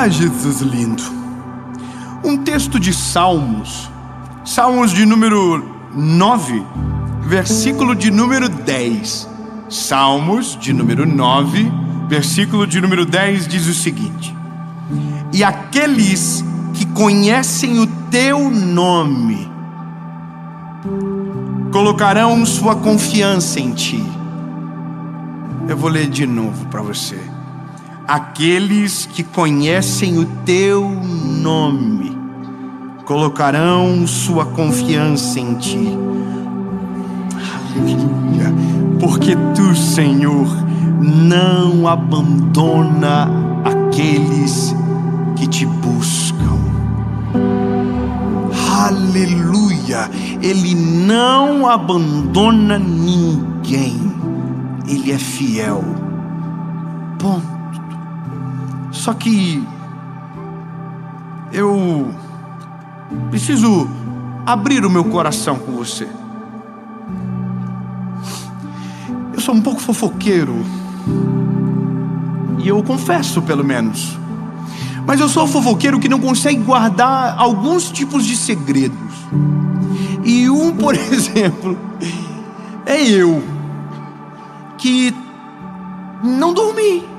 Ah, Jesus lindo. Um texto de Salmos de número 9, versículo de número 10. Salmos de número 9, versículo de número 10 diz o seguinte: e aqueles que conhecem o teu nome colocarão sua confiança em ti. Eu vou ler de novo para você. Aqueles que conhecem o teu nome colocarão sua confiança em ti. Aleluia. Porque tu, Senhor, não abandona aqueles que te buscam. Aleluia. Ele não abandona ninguém. Ele é fiel. Ponto. Só que eu preciso abrir o meu coração com você. Eu sou um pouco fofoqueiro, e eu confesso, pelo menos. Mas eu sou um fofoqueiro que não consegue guardar alguns tipos de segredos. E por exemplo, é eu que não dormi.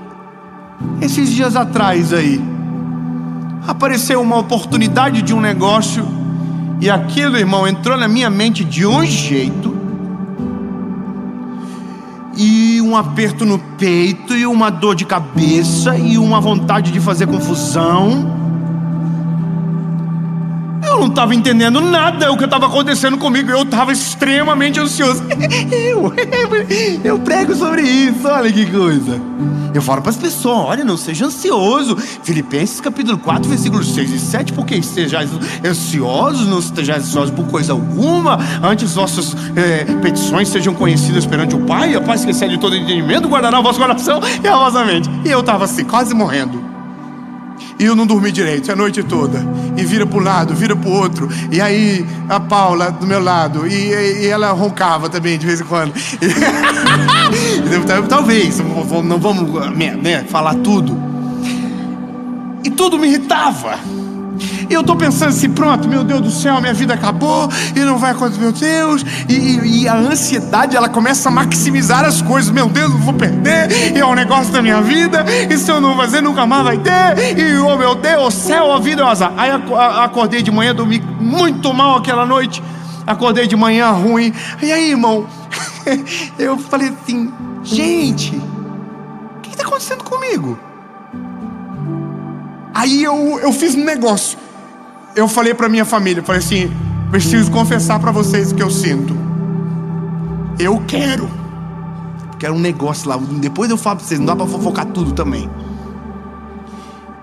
Esses dias atrás aí apareceu uma oportunidade de um negócio, e aquilo, irmão, entrou na minha mente de um jeito, e um aperto no peito, e uma dor de cabeça, e uma vontade de fazer confusão. Eu não estava entendendo nada o que estava acontecendo comigo. Eu estava extremamente ansioso. Eu prego sobre isso, olha que coisa. Eu falo para as pessoas: olha, não seja ansioso. Filipenses capítulo 4, versículos 6 e 7. Porque estejais ansiosos, não estejais ansiosos por coisa alguma. Antes vossas petições sejam conhecidas perante o Pai. A paz que excede todo entendimento guardará o vosso coração e a vossa mente. E eu estava assim, quase morrendo. E eu não dormi direito a noite toda. E vira para um lado, vira para o outro. E aí a Paula do meu lado. E ela roncava também de vez em quando. Talvez, não vamos falar tudo. E tudo me irritava. E eu tô pensando assim: pronto, meu Deus do céu, minha vida acabou, e não vai acontecer, meu Deus. E a ansiedade, ela começa a maximizar as coisas. Meu Deus, eu vou perder, e é um negócio da minha vida, e se eu não fazer, nunca mais vai ter. E oh meu Deus, o céu, a vida é um azar. Aí acordei de manhã, dormi muito mal aquela noite. Acordei de manhã ruim. E aí, irmão, eu falei assim: gente, o que tá acontecendo comigo? Aí eu fiz um negócio. Eu falei pra minha família, falei assim: preciso confessar pra vocês o que eu sinto. Eu quero um negócio lá. Depois eu falo pra vocês, não dá pra fofocar tudo também.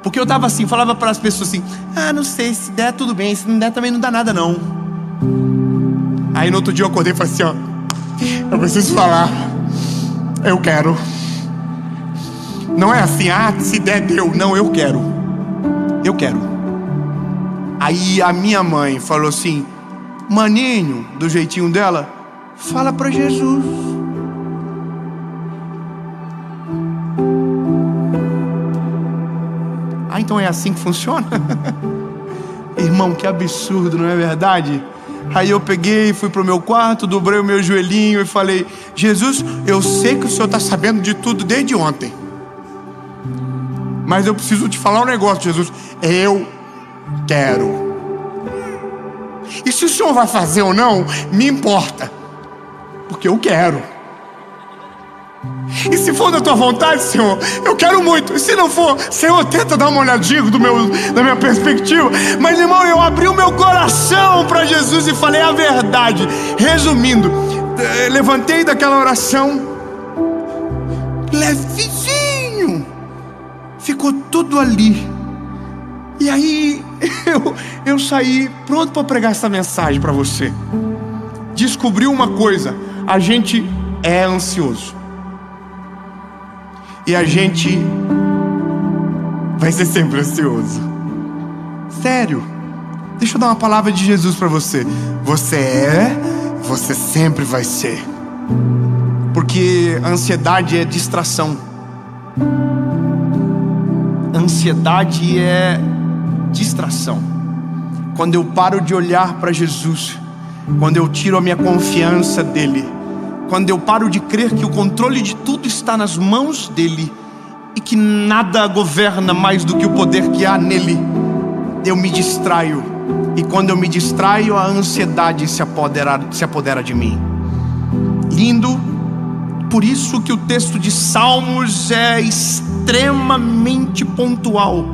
Porque eu tava assim, falava para as pessoas assim: ah, não sei, se der tudo bem, se não der também não dá nada não. Aí no outro dia eu acordei e falei assim: ó, eu preciso falar, eu quero. Não é assim, ah, se der deu. Não, eu quero. Aí a minha mãe falou assim: maninho, do jeitinho dela, fala pra Jesus. Ah, então é assim que funciona? Irmão, que absurdo, não é verdade? Aí eu peguei, fui pro meu quarto, dobrei o meu joelhinho e falei: Jesus, eu sei que o Senhor está sabendo de tudo desde ontem, mas eu preciso te falar um negócio, Jesus. Eu quero. E se o Senhor vai fazer ou não, me importa, porque eu quero. E se for da tua vontade, Senhor, eu quero muito. E se não for, Senhor, tenta dar uma olhadinha da minha perspectiva. Mas, irmão, eu abri o meu coração para Jesus e falei a verdade. Resumindo, levantei daquela oração levezinho, ficou tudo ali. E aí eu saí pronto para pregar essa mensagem para você. Descobri uma coisa: a gente é ansioso, e a gente vai ser sempre ansioso. Sério. Deixa eu dar uma palavra de Jesus para você. Você sempre vai ser. Porque a ansiedade é distração. ansiedade é distração. Quando eu paro de olhar para Jesus, quando eu tiro a minha confiança dele, quando eu paro de crer que o controle de tudo está nas mãos dele e que nada governa mais do que o poder que há nele, eu me distraio. E quando eu me distraio, a ansiedade se apodera de mim. Lindo. Por isso que o texto de Salmos é extremamente pontual.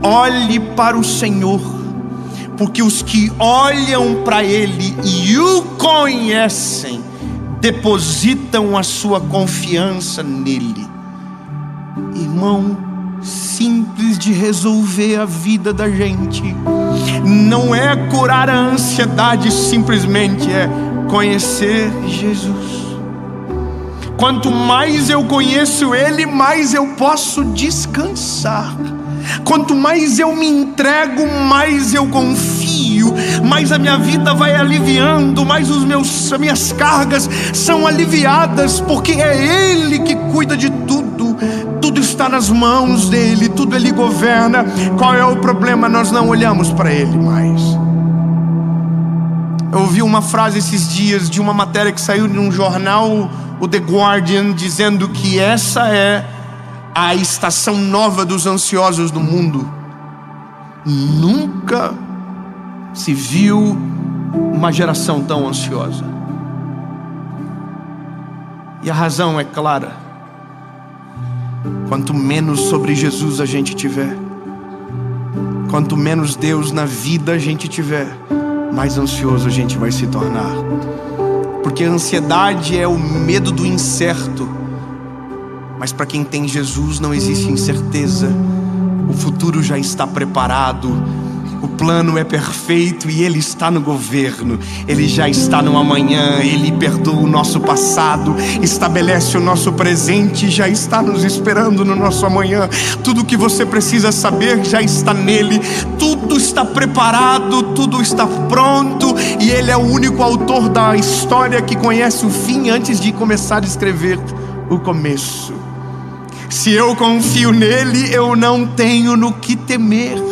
Olhe para o Senhor, porque os que olham para Ele e o conhecem, depositam a sua confiança nele. Irmão, simples de resolver a vida da gente. Não é curar a ansiedade, simplesmente é conhecer Jesus. Quanto mais eu conheço Ele, mais eu posso descansar. Quanto mais eu me entrego, mais eu confio, mais a minha vida vai aliviando, mais as minhas cargas são aliviadas, porque é Ele que cuida de tudo. Tudo está nas mãos dele, tudo Ele governa. Qual é o problema? Nós não olhamos para Ele mais. Eu ouvi uma frase esses dias de uma matéria que saiu num jornal, o The Guardian, dizendo que essa é a estação nova dos ansiosos no mundo. Nunca se viu uma geração tão ansiosa. E a razão é clara: quanto menos sobre Jesus a gente tiver, quanto menos Deus na vida a gente tiver, mais ansioso a gente vai se tornar. Porque a ansiedade é o medo do incerto. Mas para quem tem Jesus não existe incerteza. O futuro já está preparado. O plano é perfeito e Ele está no governo. Ele já está no amanhã. Ele perdoa o nosso passado, estabelece o nosso presente, já está nos esperando no nosso amanhã. Tudo que você precisa saber já está nele. Tudo está preparado, tudo está pronto. E Ele é o único autor da história que conhece o fim antes de começar a escrever o começo. Se eu confio nele, eu não tenho no que temer.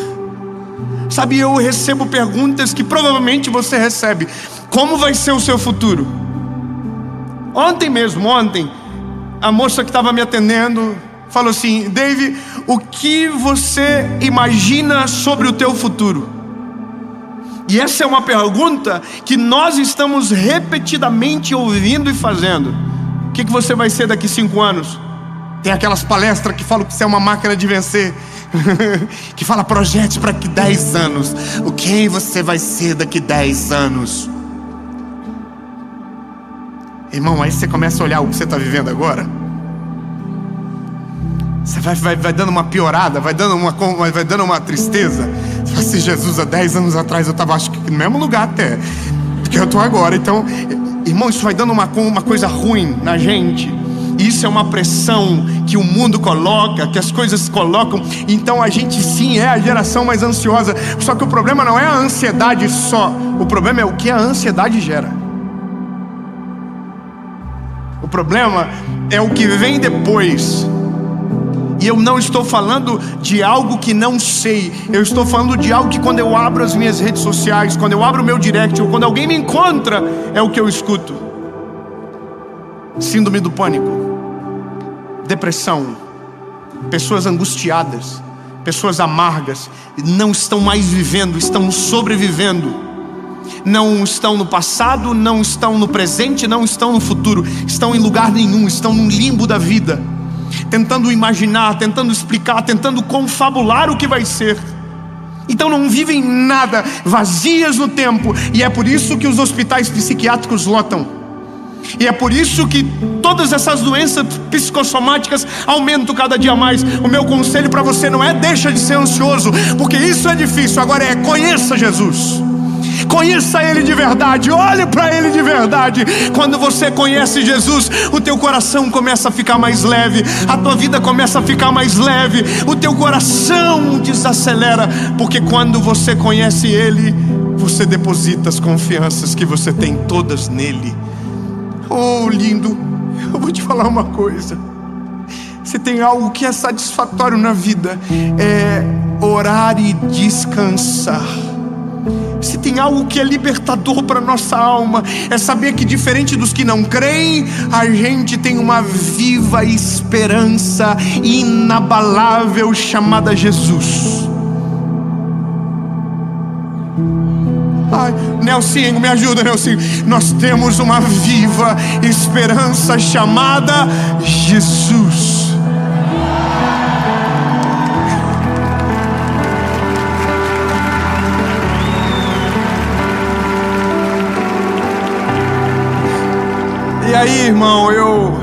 Sabe, eu recebo perguntas que provavelmente você recebe. Como vai ser o seu futuro? Ontem, a moça que estava me atendendo falou assim: Dave, o que você imagina sobre o teu futuro? E essa é uma pergunta que nós estamos repetidamente ouvindo e fazendo. O que você vai ser daqui 5 anos? Tem aquelas palestras que falam que você é uma máquina de vencer, que fala projetos para que 10 anos. O que você vai ser daqui 10 anos? Irmão, aí você começa a olhar o que você está vivendo agora. Você vai dando uma piorada, vai dando uma tristeza. Você fala assim: Jesus, há 10 anos atrás eu estava, acho que no mesmo lugar até que eu estou agora. Então, irmão, isso vai dando uma coisa ruim na gente. Isso é uma pressão que o mundo coloca, que as coisas colocam. Então a gente sim é a geração mais ansiosa. Só que o problema não é a ansiedade só. O problema é o que a ansiedade gera. O problema é o que vem depois. E eu não estou falando de algo que não sei. Eu estou falando de algo que quando eu abro as minhas redes sociais, quando eu abro o meu direct, ou quando alguém me encontra, é o que eu escuto. Síndrome do pânico, depressão, pessoas angustiadas, pessoas amargas, não estão mais vivendo, estão sobrevivendo. Não estão no passado, não estão no presente, não estão no futuro, estão em lugar nenhum, estão num limbo da vida, tentando imaginar, tentando explicar, tentando confabular o que vai ser. Então não vivem nada, vazias no tempo. E é por isso que os hospitais psiquiátricos lotam. E é por isso que todas essas doenças psicossomáticas aumentam cada dia mais. O meu conselho para você não é deixa de ser ansioso, porque isso é difícil. Agora é conheça Jesus. Conheça Ele de verdade, olhe para Ele de verdade. Quando você conhece Jesus, o teu coração começa a ficar mais leve, a tua vida começa a ficar mais leve, o teu coração desacelera, porque quando você conhece Ele, você deposita as confianças que você tem todas nele. Oh, lindo, eu vou te falar uma coisa. Se tem algo que é satisfatório na vida, é orar e descansar. Se tem algo que é libertador para nossa alma, é saber que, diferente dos que não creem, a gente tem uma viva esperança inabalável chamada Jesus. Ai, Nelsinho, me ajuda, Nelsinho. Nós temos uma viva esperança chamada Jesus. E aí, irmão, eu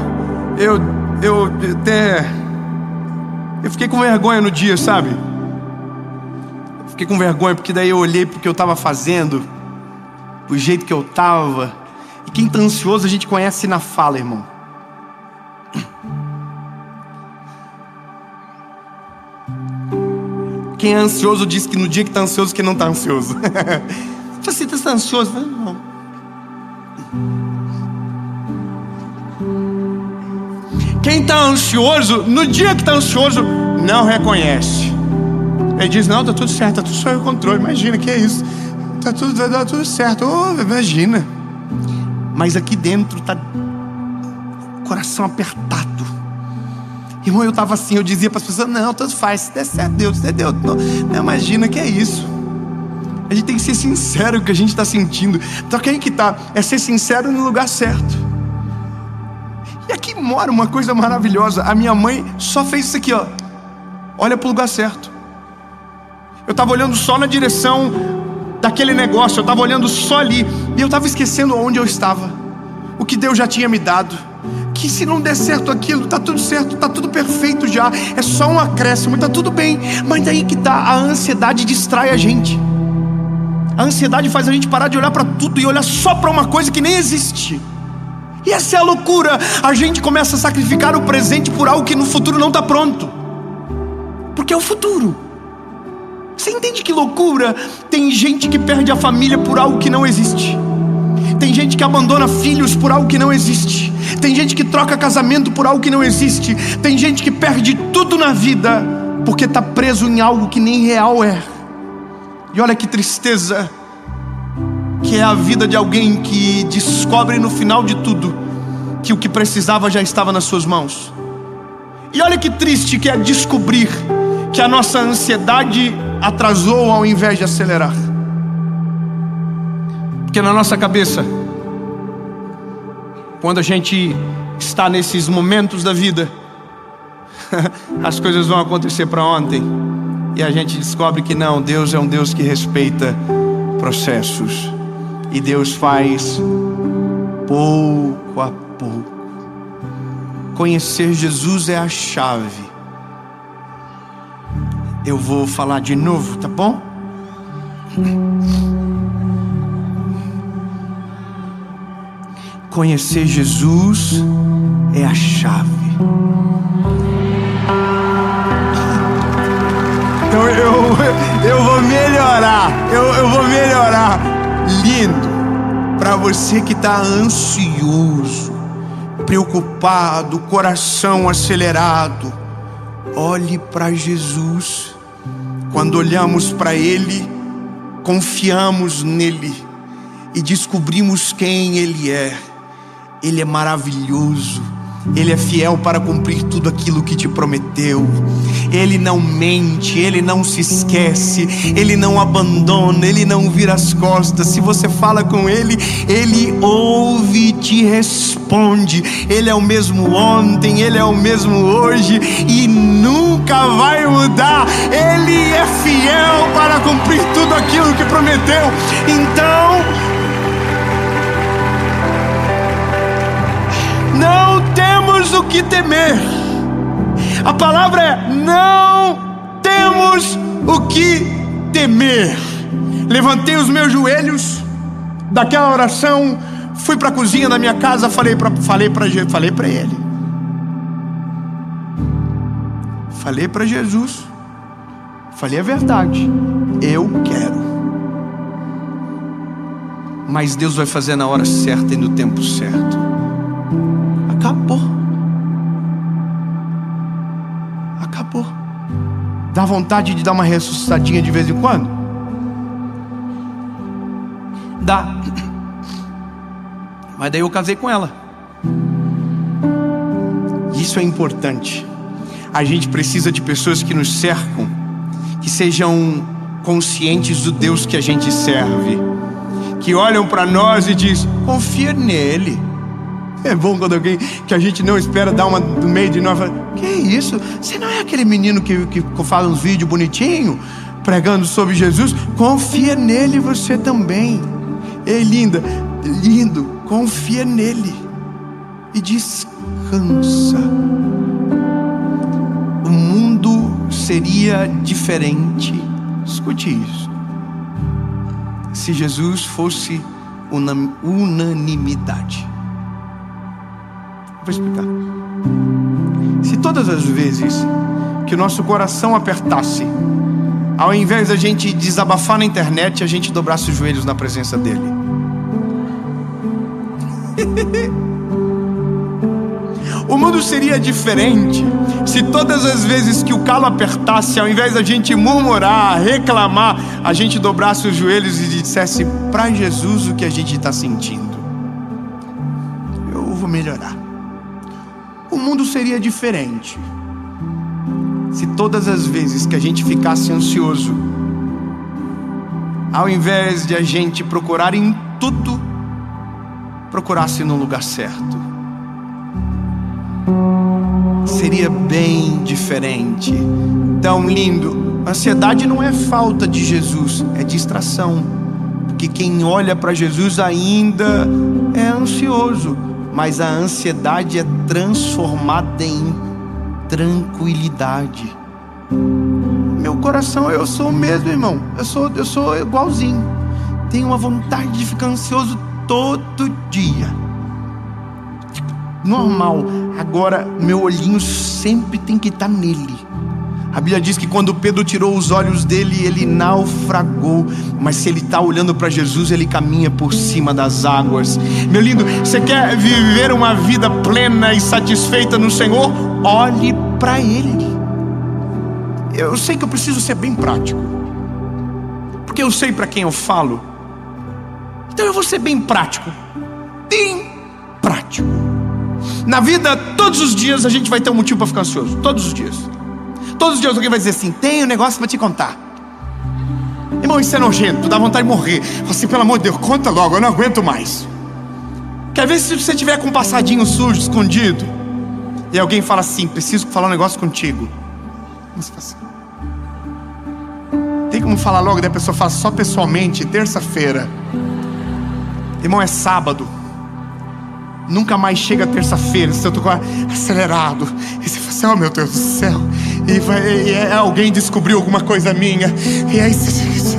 fiquei com vergonha no dia, sabe? Fiquei com vergonha porque daí eu olhei porque eu estava fazendo, do jeito que eu estava. E quem está ansioso a gente conhece na fala, irmão. Quem é ansioso diz que no dia que está ansioso que não está ansioso. Você está ansioso? Não. Quem está ansioso, no dia que está ansioso, não reconhece. Ele diz, não, está tudo certo, está tudo sob controle. Imagina, que é isso? Está tudo certo. Oh, imagina. Mas aqui dentro está coração apertado. Irmão, eu estava assim, eu dizia para as pessoas, não, tudo faz, se der certo, Deus, se der Deus. Não, imagina, que é isso? A gente tem que ser sincero com o que a gente está sentindo. Então quem que tá? É ser sincero no lugar certo. E aqui mora uma coisa maravilhosa. A minha mãe só fez isso aqui, ó. Olha para o lugar certo. Eu estava olhando só na direção daquele negócio. Eu estava olhando só ali. E eu estava esquecendo onde eu estava. O que Deus já tinha me dado. Que se não der certo aquilo, tá tudo certo, tá tudo perfeito já. É só um acréscimo, tá tudo bem. Mas daí que tá, a ansiedade distrai a gente. A ansiedade faz a gente parar de olhar para tudo e olhar só para uma coisa que nem existe. E essa é a loucura. A gente começa a sacrificar o presente por algo que no futuro não está pronto. Porque é o futuro. Você entende que loucura? Tem gente que perde a família por algo que não existe. Tem gente que abandona filhos por algo que não existe. Tem gente que troca casamento por algo que não existe. Tem gente que perde tudo na vida porque está preso em algo que nem real é. E olha que tristeza que é a vida de alguém que descobre no final de tudo que o que precisava já estava nas suas mãos. E olha que triste que é descobrir que a nossa ansiedade atrasou ao invés de acelerar. Porque na nossa cabeça, quando a gente está nesses momentos da vida, as coisas vão acontecer para ontem. E a gente descobre que não, Deus é um Deus que respeita processos. E Deus faz pouco a pouco. Conhecer Jesus é a chave. Eu vou falar de novo, tá bom? Conhecer Jesus é a chave. Então eu vou melhorar. Eu vou melhorar. Lindo. Para você que está ansioso, preocupado, coração acelerado, olhe para Jesus. Quando olhamos para Ele, confiamos nele e descobrimos quem Ele é. Ele é maravilhoso. Ele é fiel para cumprir tudo aquilo que te prometeu. Ele não mente, Ele não se esquece, Ele não abandona, Ele não vira as costas. Se você fala com Ele, Ele ouve e te responde. Ele é o mesmo ontem, Ele é o mesmo hoje e nunca vai mudar. Ele é fiel para cumprir tudo aquilo que prometeu. Então, não temos o que temer. A palavra é: não temos o que temer. Levantei os meus joelhos daquela oração, fui para a cozinha da minha casa, falei para ele, falei para Jesus, falei a verdade. Eu quero, mas Deus vai fazer na hora certa e no tempo certo. Acabou. Dá vontade de dar uma ressuscitadinha de vez em quando? Dá. Mas daí eu casei com ela. Isso é importante. A gente precisa de pessoas que nos cercam, que sejam conscientes do Deus que a gente serve, que olham para nós e diz: confia nele. É bom quando alguém que a gente não espera dar uma no meio de nós fala: que isso? Você não é aquele menino que fala uns vídeos bonitinhos pregando sobre Jesus? Confia nele você também. Ei, linda, lindo, confia nele e descansa. O mundo seria diferente, escute isso, se Jesus fosse unanimidade. Vou explicar. Se todas as vezes que o nosso coração apertasse, ao invés da gente desabafar na internet, a gente dobrasse os joelhos na presença dele. O mundo seria diferente se todas as vezes que o calo apertasse, ao invés da gente murmurar, reclamar, a gente dobrasse os joelhos e dissesse para Jesus o que a gente está sentindo. Eu vou melhorar. O mundo seria diferente se todas as vezes que a gente ficasse ansioso, ao invés de a gente procurar em tudo, procurasse no lugar certo. Seria bem diferente. Tão lindo. Ansiedade não é falta de Jesus, é distração. Porque quem olha para Jesus ainda é ansioso, mas a ansiedade é transformada em tranquilidade. Meu coração, eu sou o mesmo, irmão. Eu sou igualzinho. Tenho uma vontade de ficar ansioso todo dia. Normal. Agora, meu olhinho sempre tem que estar nele. A Bíblia diz que quando Pedro tirou os olhos dele, ele naufragou. Mas se ele está olhando para Jesus, ele caminha por cima das águas. Meu lindo, você quer viver uma vida plena e satisfeita no Senhor? Olhe para Ele. Eu sei que eu preciso ser bem prático, porque eu sei para quem eu falo. Então eu vou ser bem prático. Bem prático. Na vida, todos os dias a gente vai ter um motivo para ficar ansioso. Todos os dias. Todos os dias alguém vai dizer assim: tem um negócio para te contar. Irmão, isso é nojento, dá vontade de morrer. Fala assim: pelo amor de Deus, conta logo, eu não aguento mais. Quer ver se você tiver com um passadinho sujo, escondido, e alguém fala assim: preciso falar um negócio contigo. Você fala assim: tem como falar logo? Daí a pessoa fala: só pessoalmente, terça-feira. Irmão, é sábado. Nunca mais chega terça-feira. Se eu tô acelerado, e você fala assim: oh meu Deus do céu, e alguém descobriu alguma coisa minha. E aí você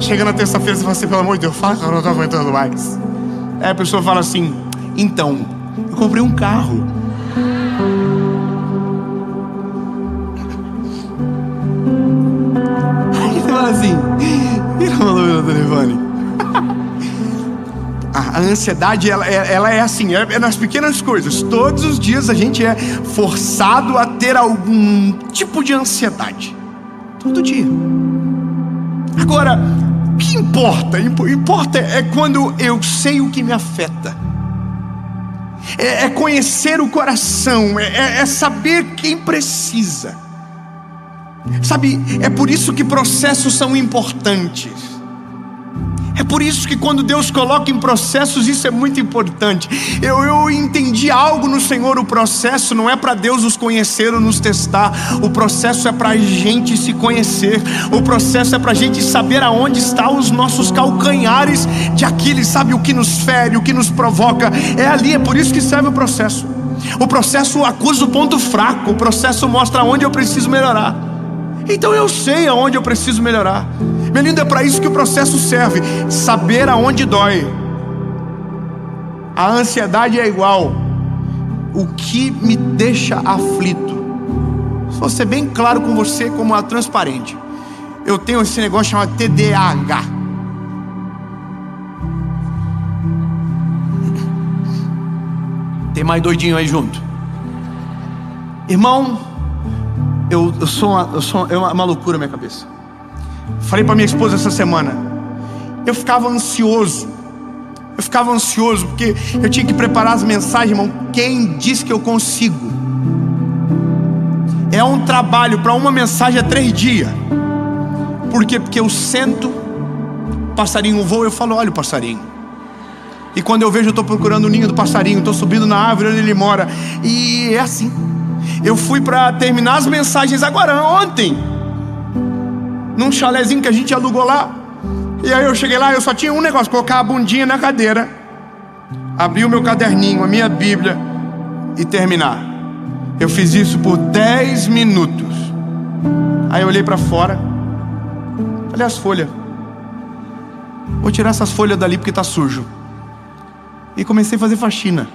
chega na terça-feira, você fala assim: pelo amor de Deus, fala que eu não tô aguentando mais. Aí a pessoa fala assim: então, eu comprei um carro. Aí você fala assim: vira uma luz no telefone. A ansiedade, ela é assim, é nas pequenas coisas. Todos os dias a gente é forçado a ter algum tipo de ansiedade. Todo dia. Agora, o que importa? Importa é quando eu sei o que me afeta. É conhecer o coração, é saber quem precisa. Sabe, é por isso que processos são importantes. É por isso que quando Deus coloca em processos, isso é muito importante. Eu entendi algo no Senhor. O processo não é para Deus nos conhecer ou nos testar. O processo é para a gente se conhecer. O processo é para a gente saber aonde estão os nossos calcanhares de Aquiles. Sabe, o que nos fere, o que nos provoca. É ali, é por isso que serve o processo. O processo acusa o ponto fraco. O processo mostra onde eu preciso melhorar. Então eu sei aonde eu preciso melhorar. Meu lindo, é para isso que o processo serve. Saber aonde dói. A ansiedade é igual. O que me deixa aflito. Vou ser bem claro com você, como a transparente. Eu tenho esse negócio chamado TDAH. Tem mais doidinho aí junto? Irmão, É uma loucura a minha cabeça. Falei para minha esposa essa semana. Eu ficava ansioso porque eu tinha que preparar as mensagens, irmão. Quem diz que eu consigo? É um trabalho para uma mensagem é 3 dias. Por quê? Porque eu sento, passarinho voa, eu falo, olha o passarinho. E quando eu vejo, eu estou procurando o ninho do passarinho, estou subindo na árvore onde ele mora. E é assim. Eu fui para terminar as mensagens agora, ontem, num chalezinho que a gente alugou lá. E aí eu cheguei lá, eu só tinha um negócio: colocar a bundinha na cadeira, abrir o meu caderninho, a minha Bíblia e terminar. Eu fiz isso por 10 minutos. Aí eu olhei para fora, olha as folhas. Vou tirar essas folhas dali porque tá sujo. E comecei a fazer faxina.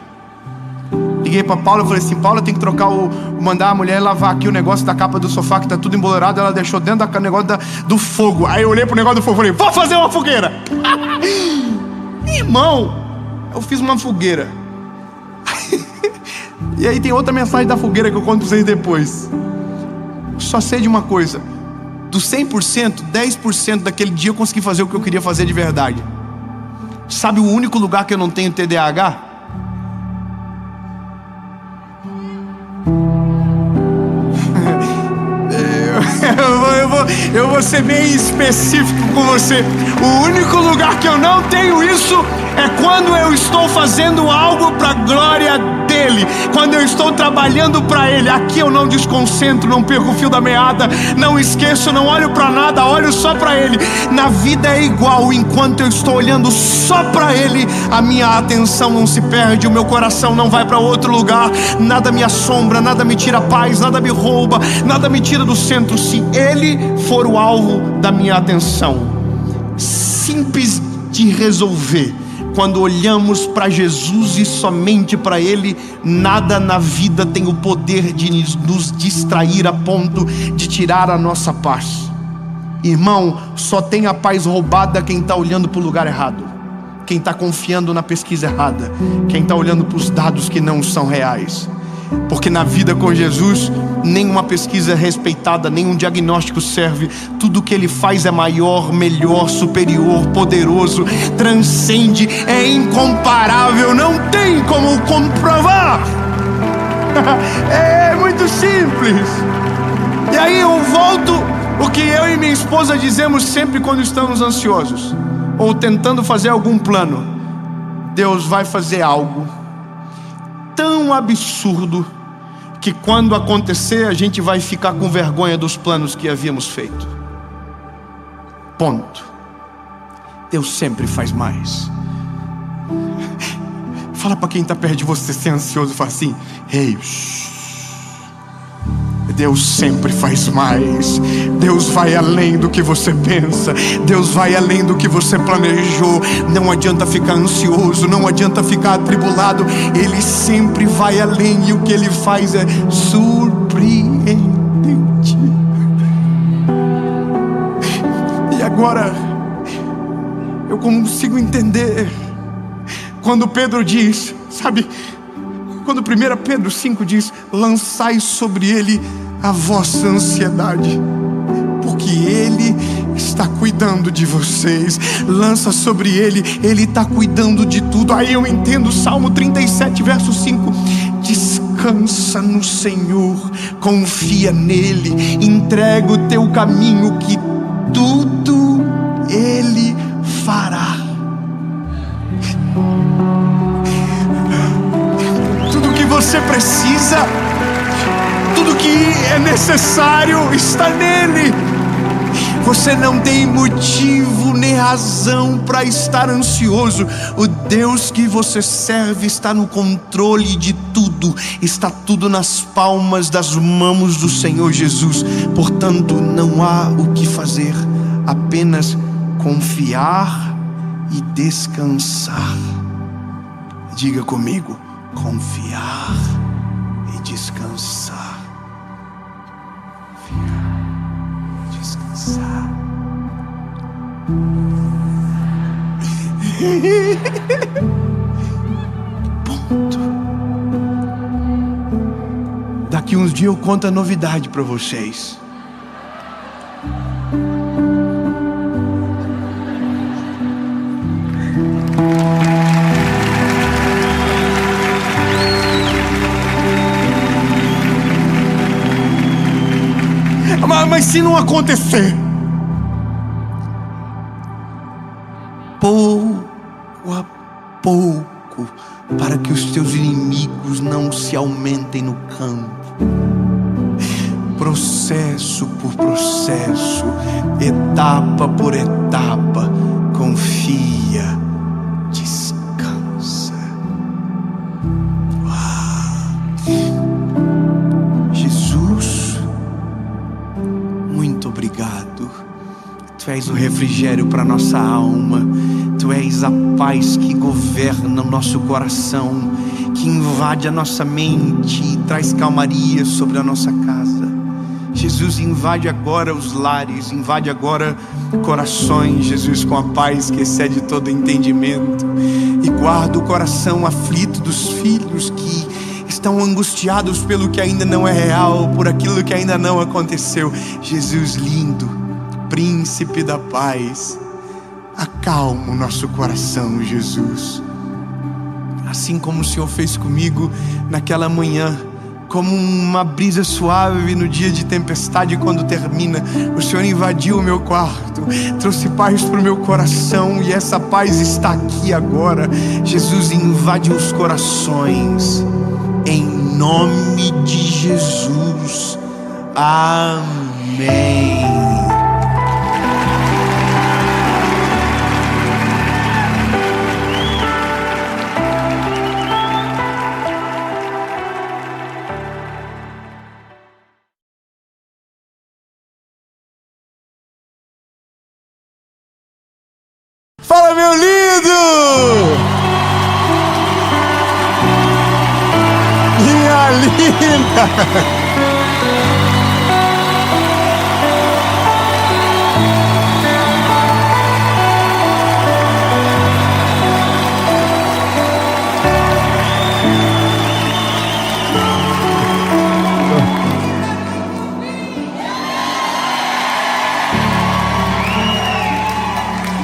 Liguei pra Paula, falei assim: Paula, tem que trocar mandar a mulher lavar aqui o negócio da capa do sofá que tá tudo embolorado. Ela deixou dentro do negócio do fogo. Aí eu olhei pro negócio do fogo e falei: vou fazer uma fogueira. Irmão, eu fiz uma fogueira. E aí tem outra mensagem da fogueira que eu conto pra vocês depois. Só sei de uma coisa: do 100%, 10% daquele dia eu consegui fazer o que eu queria fazer de verdade. Sabe o único lugar que eu não tenho TDAH? Eu vou ser bem específico com você. O único lugar que eu não tenho isso é quando eu estou fazendo algo para a glória dele, quando eu estou trabalhando para ele. Aqui eu não desconcentro, não perco o fio da meada, não esqueço, não olho para nada, olho só para ele. Na vida é igual. Enquanto eu estou olhando só para ele, a minha atenção não se perde, o meu coração não vai para outro lugar. Nada me assombra, nada me tira a paz, nada me rouba, nada me tira do centro. Se ele for o alvo da minha atenção. Simples de resolver. Quando olhamos para Jesus e somente para Ele, nada na vida tem o poder de nos distrair a ponto de tirar a nossa paz. Irmão, só tem a paz roubada quem está olhando para o lugar errado, quem está confiando na pesquisa errada, quem está olhando para os dados que não são reais. Porque na vida com Jesus, nenhuma pesquisa é respeitada, nenhum diagnóstico serve. Tudo que Ele faz é maior, melhor, superior, poderoso, transcende, é incomparável, não tem como comprovar. É muito simples. E aí eu volto o que eu e minha esposa dizemos sempre quando estamos ansiosos ou tentando fazer algum plano: Deus vai fazer algo tão absurdo que quando acontecer a gente vai ficar com vergonha dos planos que havíamos feito. Ponto. Deus sempre faz mais. Fala para quem está perto de você, se é ansioso, fala assim: ei, Deus sempre faz mais. Deus vai além do que você pensa. Deus vai além do que você planejou. Não adianta ficar ansioso, não adianta ficar atribulado. Ele sempre vai além, e o que Ele faz é surpreendente. E agora eu consigo entender quando Pedro diz, sabe, quando 1 Pedro 5 diz: lançai sobre Ele a vossa ansiedade, porque Ele está cuidando de vocês. Lança sobre Ele, Ele está cuidando de tudo. Aí eu entendo Salmo 37, verso 5: descansa no Senhor, confia nele, entrega o teu caminho, que tudo Ele fará. Tudo que você precisa, tudo que é necessário está nele. Você não tem motivo nem razão para estar ansioso. O Deus que você serve está no controle de tudo. Está tudo nas palmas das mãos do Senhor Jesus. Portanto, não há o que fazer, apenas confiar e descansar. Diga comigo: confiar e descansar. Descansar. que uns dias eu conto a novidade para vocês. Mas se não acontecer, pouco a pouco, para que os teus inimigos não se aumentem no campo, processo por processo, etapa por etapa, confia, descansa. Jesus, muito obrigado. Tu és o refrigério para nossa alma. Tu és a paz que governa o nosso coração, que invade a nossa mente e traz calmaria sobre a nossa casa. Jesus, invade agora os lares, invade agora corações, Jesus, com a paz que excede todo entendimento. E guarda o coração aflito dos filhos que estão angustiados pelo que ainda não é real, por aquilo que ainda não aconteceu. Jesus lindo, príncipe da paz, acalma o nosso coração, Jesus. Assim como o Senhor fez comigo naquela manhã, como uma brisa suave no dia de tempestade, quando termina, o Senhor invadiu o meu quarto, trouxe paz para o meu coração, e essa paz está aqui agora. Jesus, invade os corações, em nome de Jesus. Amém. Fala, meu lindo! Minha linda!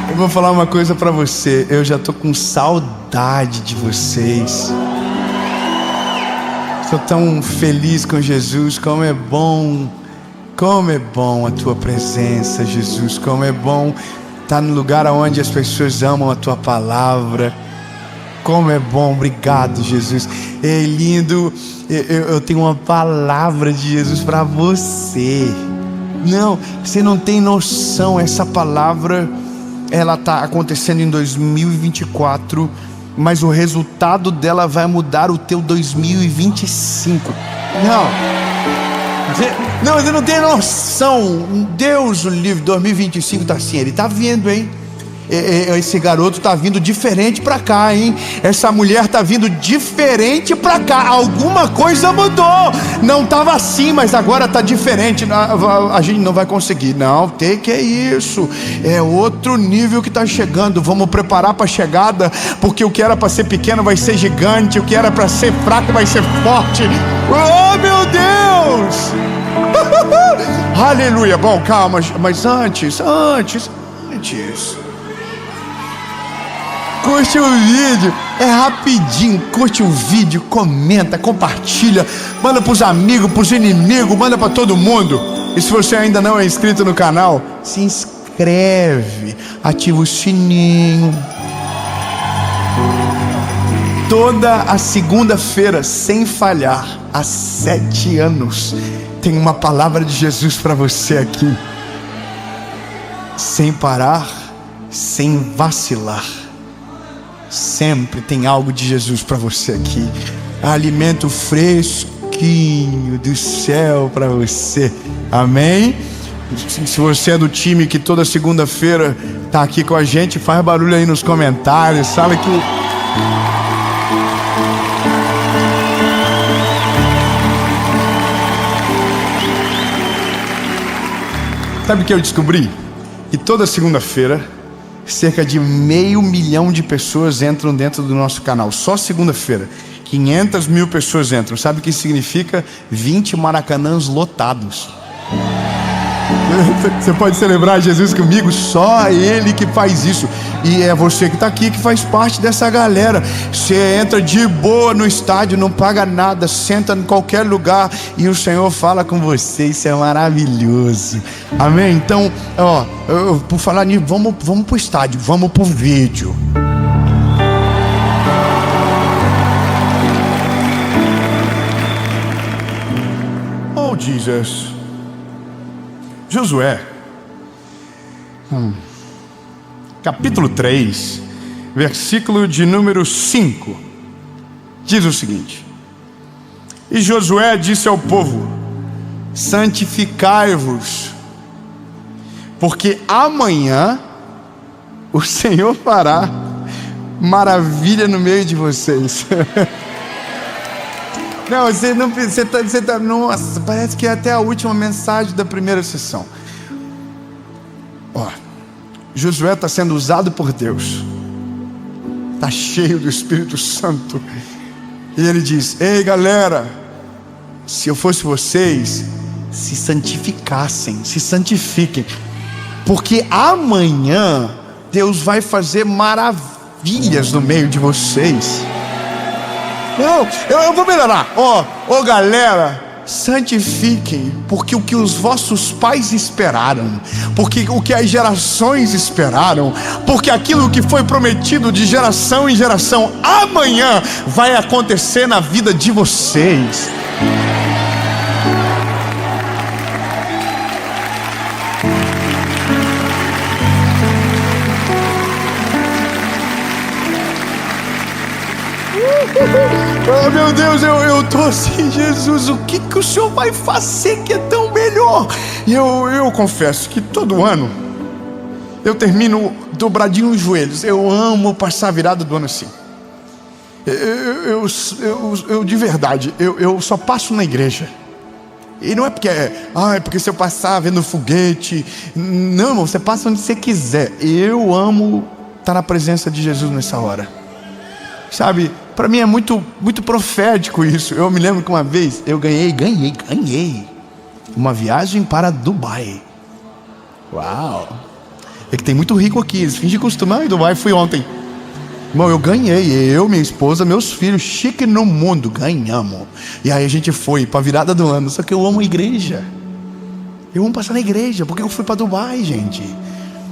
Eu vou falar uma coisa pra você. Eu já tô com saudade de vocês. Estou tão feliz com Jesus. Como é bom a tua presença, Jesus. Como é bom estar no lugar onde as pessoas amam a tua palavra. Como é bom, obrigado, Jesus. É lindo. Eu tenho uma palavra de Jesus para você. Não, você não tem noção. Essa palavra, ela está acontecendo em 2024, mas o resultado dela vai mudar o teu 2025. Não, você não tem noção. Deus o livre, 2025 está assim, ele está vindo, hein? Esse garoto está vindo diferente para cá, hein? Essa mulher está vindo diferente para cá. Alguma coisa mudou. Não estava assim, mas agora está diferente. A gente não vai conseguir. Não, que é isso? É outro nível que está chegando. Vamos preparar para a chegada, porque o que era para ser pequeno vai ser gigante. O que era para ser fraco vai ser forte. Oh, meu Deus! Aleluia. Bom, calma, mas antes. Curte o vídeo, é rapidinho. Curte o vídeo, comenta, compartilha, manda pros amigos, pros inimigos, manda pra todo mundo. E se você ainda não é inscrito no canal, se inscreve, ativa o sininho. Toda a segunda-feira, sem falhar, há 7 anos, tem uma palavra de Jesus para você aqui. Sem parar, sem vacilar. Sempre tem algo de Jesus para você aqui. Alimento fresquinho do céu para você. Amém? Se você é do time que toda segunda-feira tá aqui com a gente, faz barulho aí nos comentários. Sabe que o que eu descobri? Que toda segunda-feira cerca de 500 mil de pessoas entram dentro do nosso canal. Só segunda-feira. 500 mil pessoas entram. Sabe o que significa? 20 maracanãs lotados. Você pode celebrar Jesus comigo? Só Ele que faz isso. E é você que está aqui que faz parte dessa galera. Você entra de boa no estádio, não paga nada, senta em qualquer lugar e o Senhor fala com você. Isso é maravilhoso. Amém? Então, por falar nisso, vamos pro estádio, vamos pro vídeo. Oh, Jesus. Josué, capítulo 3, versículo de número 5, diz o seguinte: E Josué disse ao povo: santificai-vos, porque amanhã o Senhor fará maravilha no meio de vocês. Não, você tá, nossa, parece que é até a última mensagem da primeira sessão. Josué está sendo usado por Deus, está cheio do Espírito Santo, e ele diz: ei galera, se eu fosse vocês, se santificassem, se santifiquem, porque amanhã Deus vai fazer maravilhas no meio de vocês. Não, eu vou melhorar. Galera, santifiquem, porque o que os vossos pais esperaram, porque o que as gerações esperaram, porque aquilo que foi prometido de geração em geração, amanhã vai acontecer na vida de vocês. Oh meu Deus, eu tô assim, Jesus, o que o Senhor vai fazer que é tão melhor? E eu confesso que todo ano eu termino dobradinho os joelhos. Eu amo passar a virada do ano assim. Eu de verdade, eu só passo na igreja. E não é porque porque se eu passar vendo foguete. Não, irmão, você passa onde você quiser. Eu amo estar na presença de Jesus nessa hora. Sabe, para mim é muito, muito profético isso. Eu me lembro que uma vez eu ganhei uma viagem para Dubai. Uau! É que tem muito rico aqui, eles fingem costumar em Dubai. Fui ontem. Irmão, eu ganhei, eu, minha esposa, meus filhos, chique no mundo, ganhamos. E aí a gente foi para a virada do ano. Só que eu amo a igreja. Eu amo passar na igreja, porque eu fui para Dubai, gente.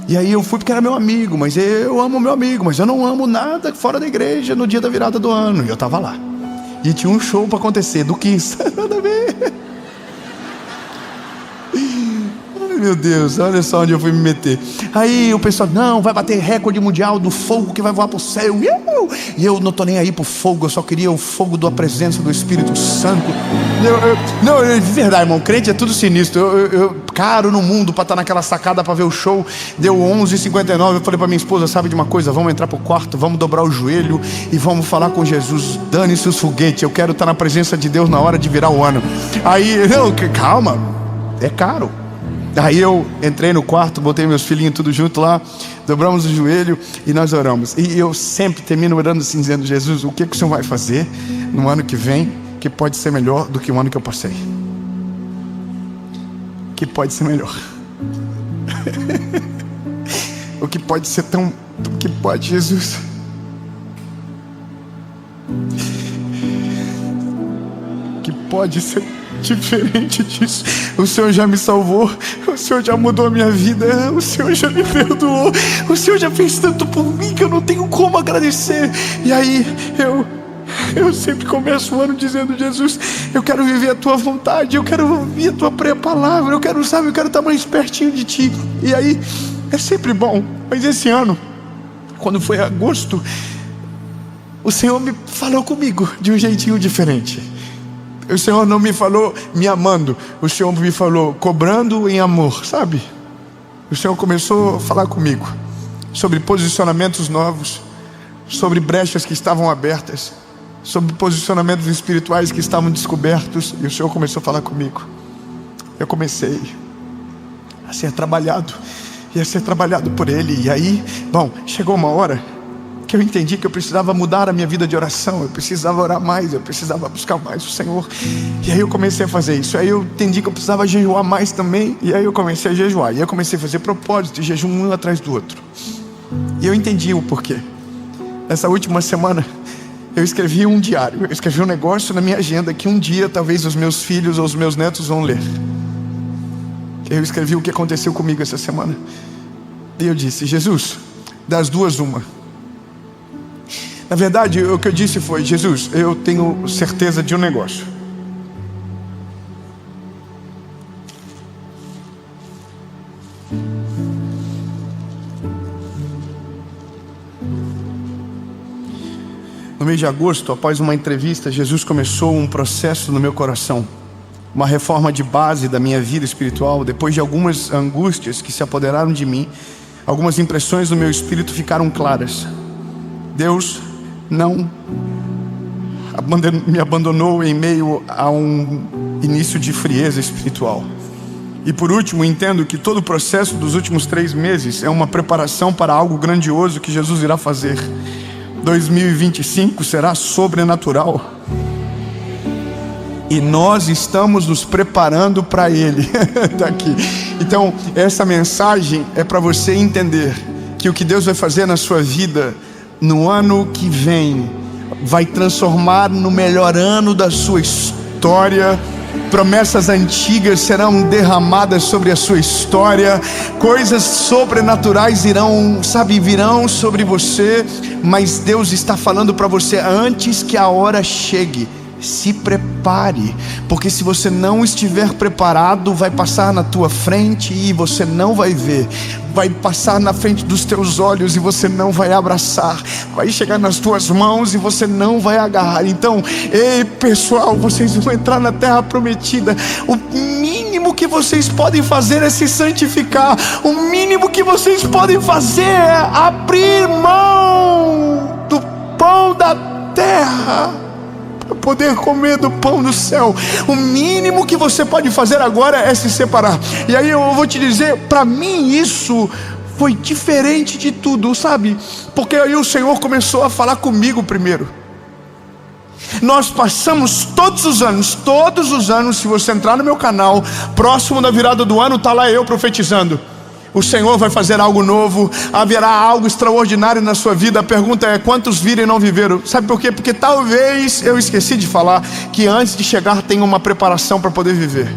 E aí eu fui porque era meu amigo, mas eu amo meu amigo, mas eu não amo nada fora da igreja no dia da virada do ano. E eu tava lá. E tinha um show para acontecer, do Kiss. Nada a ver. Ai meu Deus, olha só onde eu fui me meter. Aí o pessoal, não, vai bater recorde mundial do fogo que vai voar pro céu. E eu não tô nem aí pro fogo, eu só queria o fogo da presença do Espírito Santo. Não, de verdade, irmão, crente é tudo sinistro. Eu caro no mundo para estar naquela sacada para ver o show. Deu 11h59, eu falei para minha esposa, sabe de uma coisa? Vamos entrar pro quarto, vamos dobrar o joelho e vamos falar com Jesus. Dane-se os foguetes, eu quero estar na presença de Deus na hora de virar o ano. Aí, calma, é caro. Aí eu entrei no quarto, botei meus filhinhos tudo junto lá, dobramos o joelho e nós oramos. E eu sempre termino orando assim, dizendo: Jesus, o que o Senhor vai fazer no ano que vem que pode ser melhor do que o ano que eu passei? Que pode ser melhor. O que pode ser tão... O que pode, Jesus? Que pode ser diferente disso. O Senhor já me salvou, o Senhor já mudou a minha vida, o Senhor já me perdoou, o Senhor já fez tanto por mim que eu não tenho como agradecer. E aí eu sempre começo o ano dizendo: Jesus, eu quero viver a tua vontade, eu quero ouvir a tua palavra, eu quero estar mais pertinho de ti. E aí é sempre bom. Mas esse ano, quando foi agosto, o Senhor me falou comigo de um jeitinho diferente. O Senhor não me falou me amando, o Senhor me falou cobrando em amor, sabe? O Senhor começou a falar comigo sobre posicionamentos novos, sobre brechas que estavam abertas, sobre posicionamentos espirituais que estavam descobertos. E o Senhor começou a falar comigo. Eu comecei a ser trabalhado, e a ser trabalhado por Ele. E aí, chegou uma hora porque eu entendi que eu precisava mudar a minha vida de oração, eu precisava orar mais, eu precisava buscar mais o Senhor. E aí eu comecei a fazer isso. Aí eu entendi que eu precisava jejuar mais também, e aí eu comecei a jejuar. E aí eu comecei a fazer propósito de jejum um atrás do outro. E eu entendi o porquê. Nessa última semana eu escrevi um diário, eu escrevi um negócio na minha agenda que um dia talvez os meus filhos ou os meus netos vão ler. Eu escrevi o que aconteceu comigo essa semana. E eu disse: Jesus, das duas uma. Na verdade, o que eu disse foi: Jesus, eu tenho certeza de um negócio. No mês de agosto, após uma entrevista, Jesus começou um processo no meu coração, uma reforma de base da minha vida espiritual. Depois de algumas angústias que se apoderaram de mim, algumas impressões no meu espírito ficaram claras. Deus não me abandonou em meio a um início de frieza espiritual. E por último, entendo que todo o processo dos últimos 3 meses é uma preparação para algo grandioso que Jesus irá fazer. 2025 será sobrenatural. E nós estamos nos preparando para Ele. Tá aqui. Então, essa mensagem é para você entender que o que Deus vai fazer na sua vida no ano que vem vai transformar no melhor ano da sua história. Promessas antigas serão derramadas sobre a sua história. Coisas sobrenaturais virão sobre você. Mas Deus está falando para você antes que a hora chegue. Se prepare, porque se você não estiver preparado, vai passar na tua frente e você não vai ver. Vai passar na frente dos teus olhos e você não vai abraçar. Vai chegar nas tuas mãos e você não vai agarrar. Então, ei pessoal, vocês vão entrar na terra prometida. O mínimo que vocês podem fazer é se santificar. O mínimo que vocês podem fazer é abrir mão do pão da terra, poder comer do pão do céu. O mínimo que você pode fazer agora é se separar. E aí eu vou te dizer, para mim isso foi diferente de tudo, sabe? Porque aí o Senhor começou a falar comigo primeiro. Nós passamos todos os anos, se você entrar no meu canal, próximo da virada do ano, tá lá eu profetizando: o Senhor vai fazer algo novo, haverá algo extraordinário na sua vida. A pergunta é: quantos viram e não viveram? Sabe por quê? Porque talvez eu esqueci de falar que antes de chegar tem uma preparação para poder viver.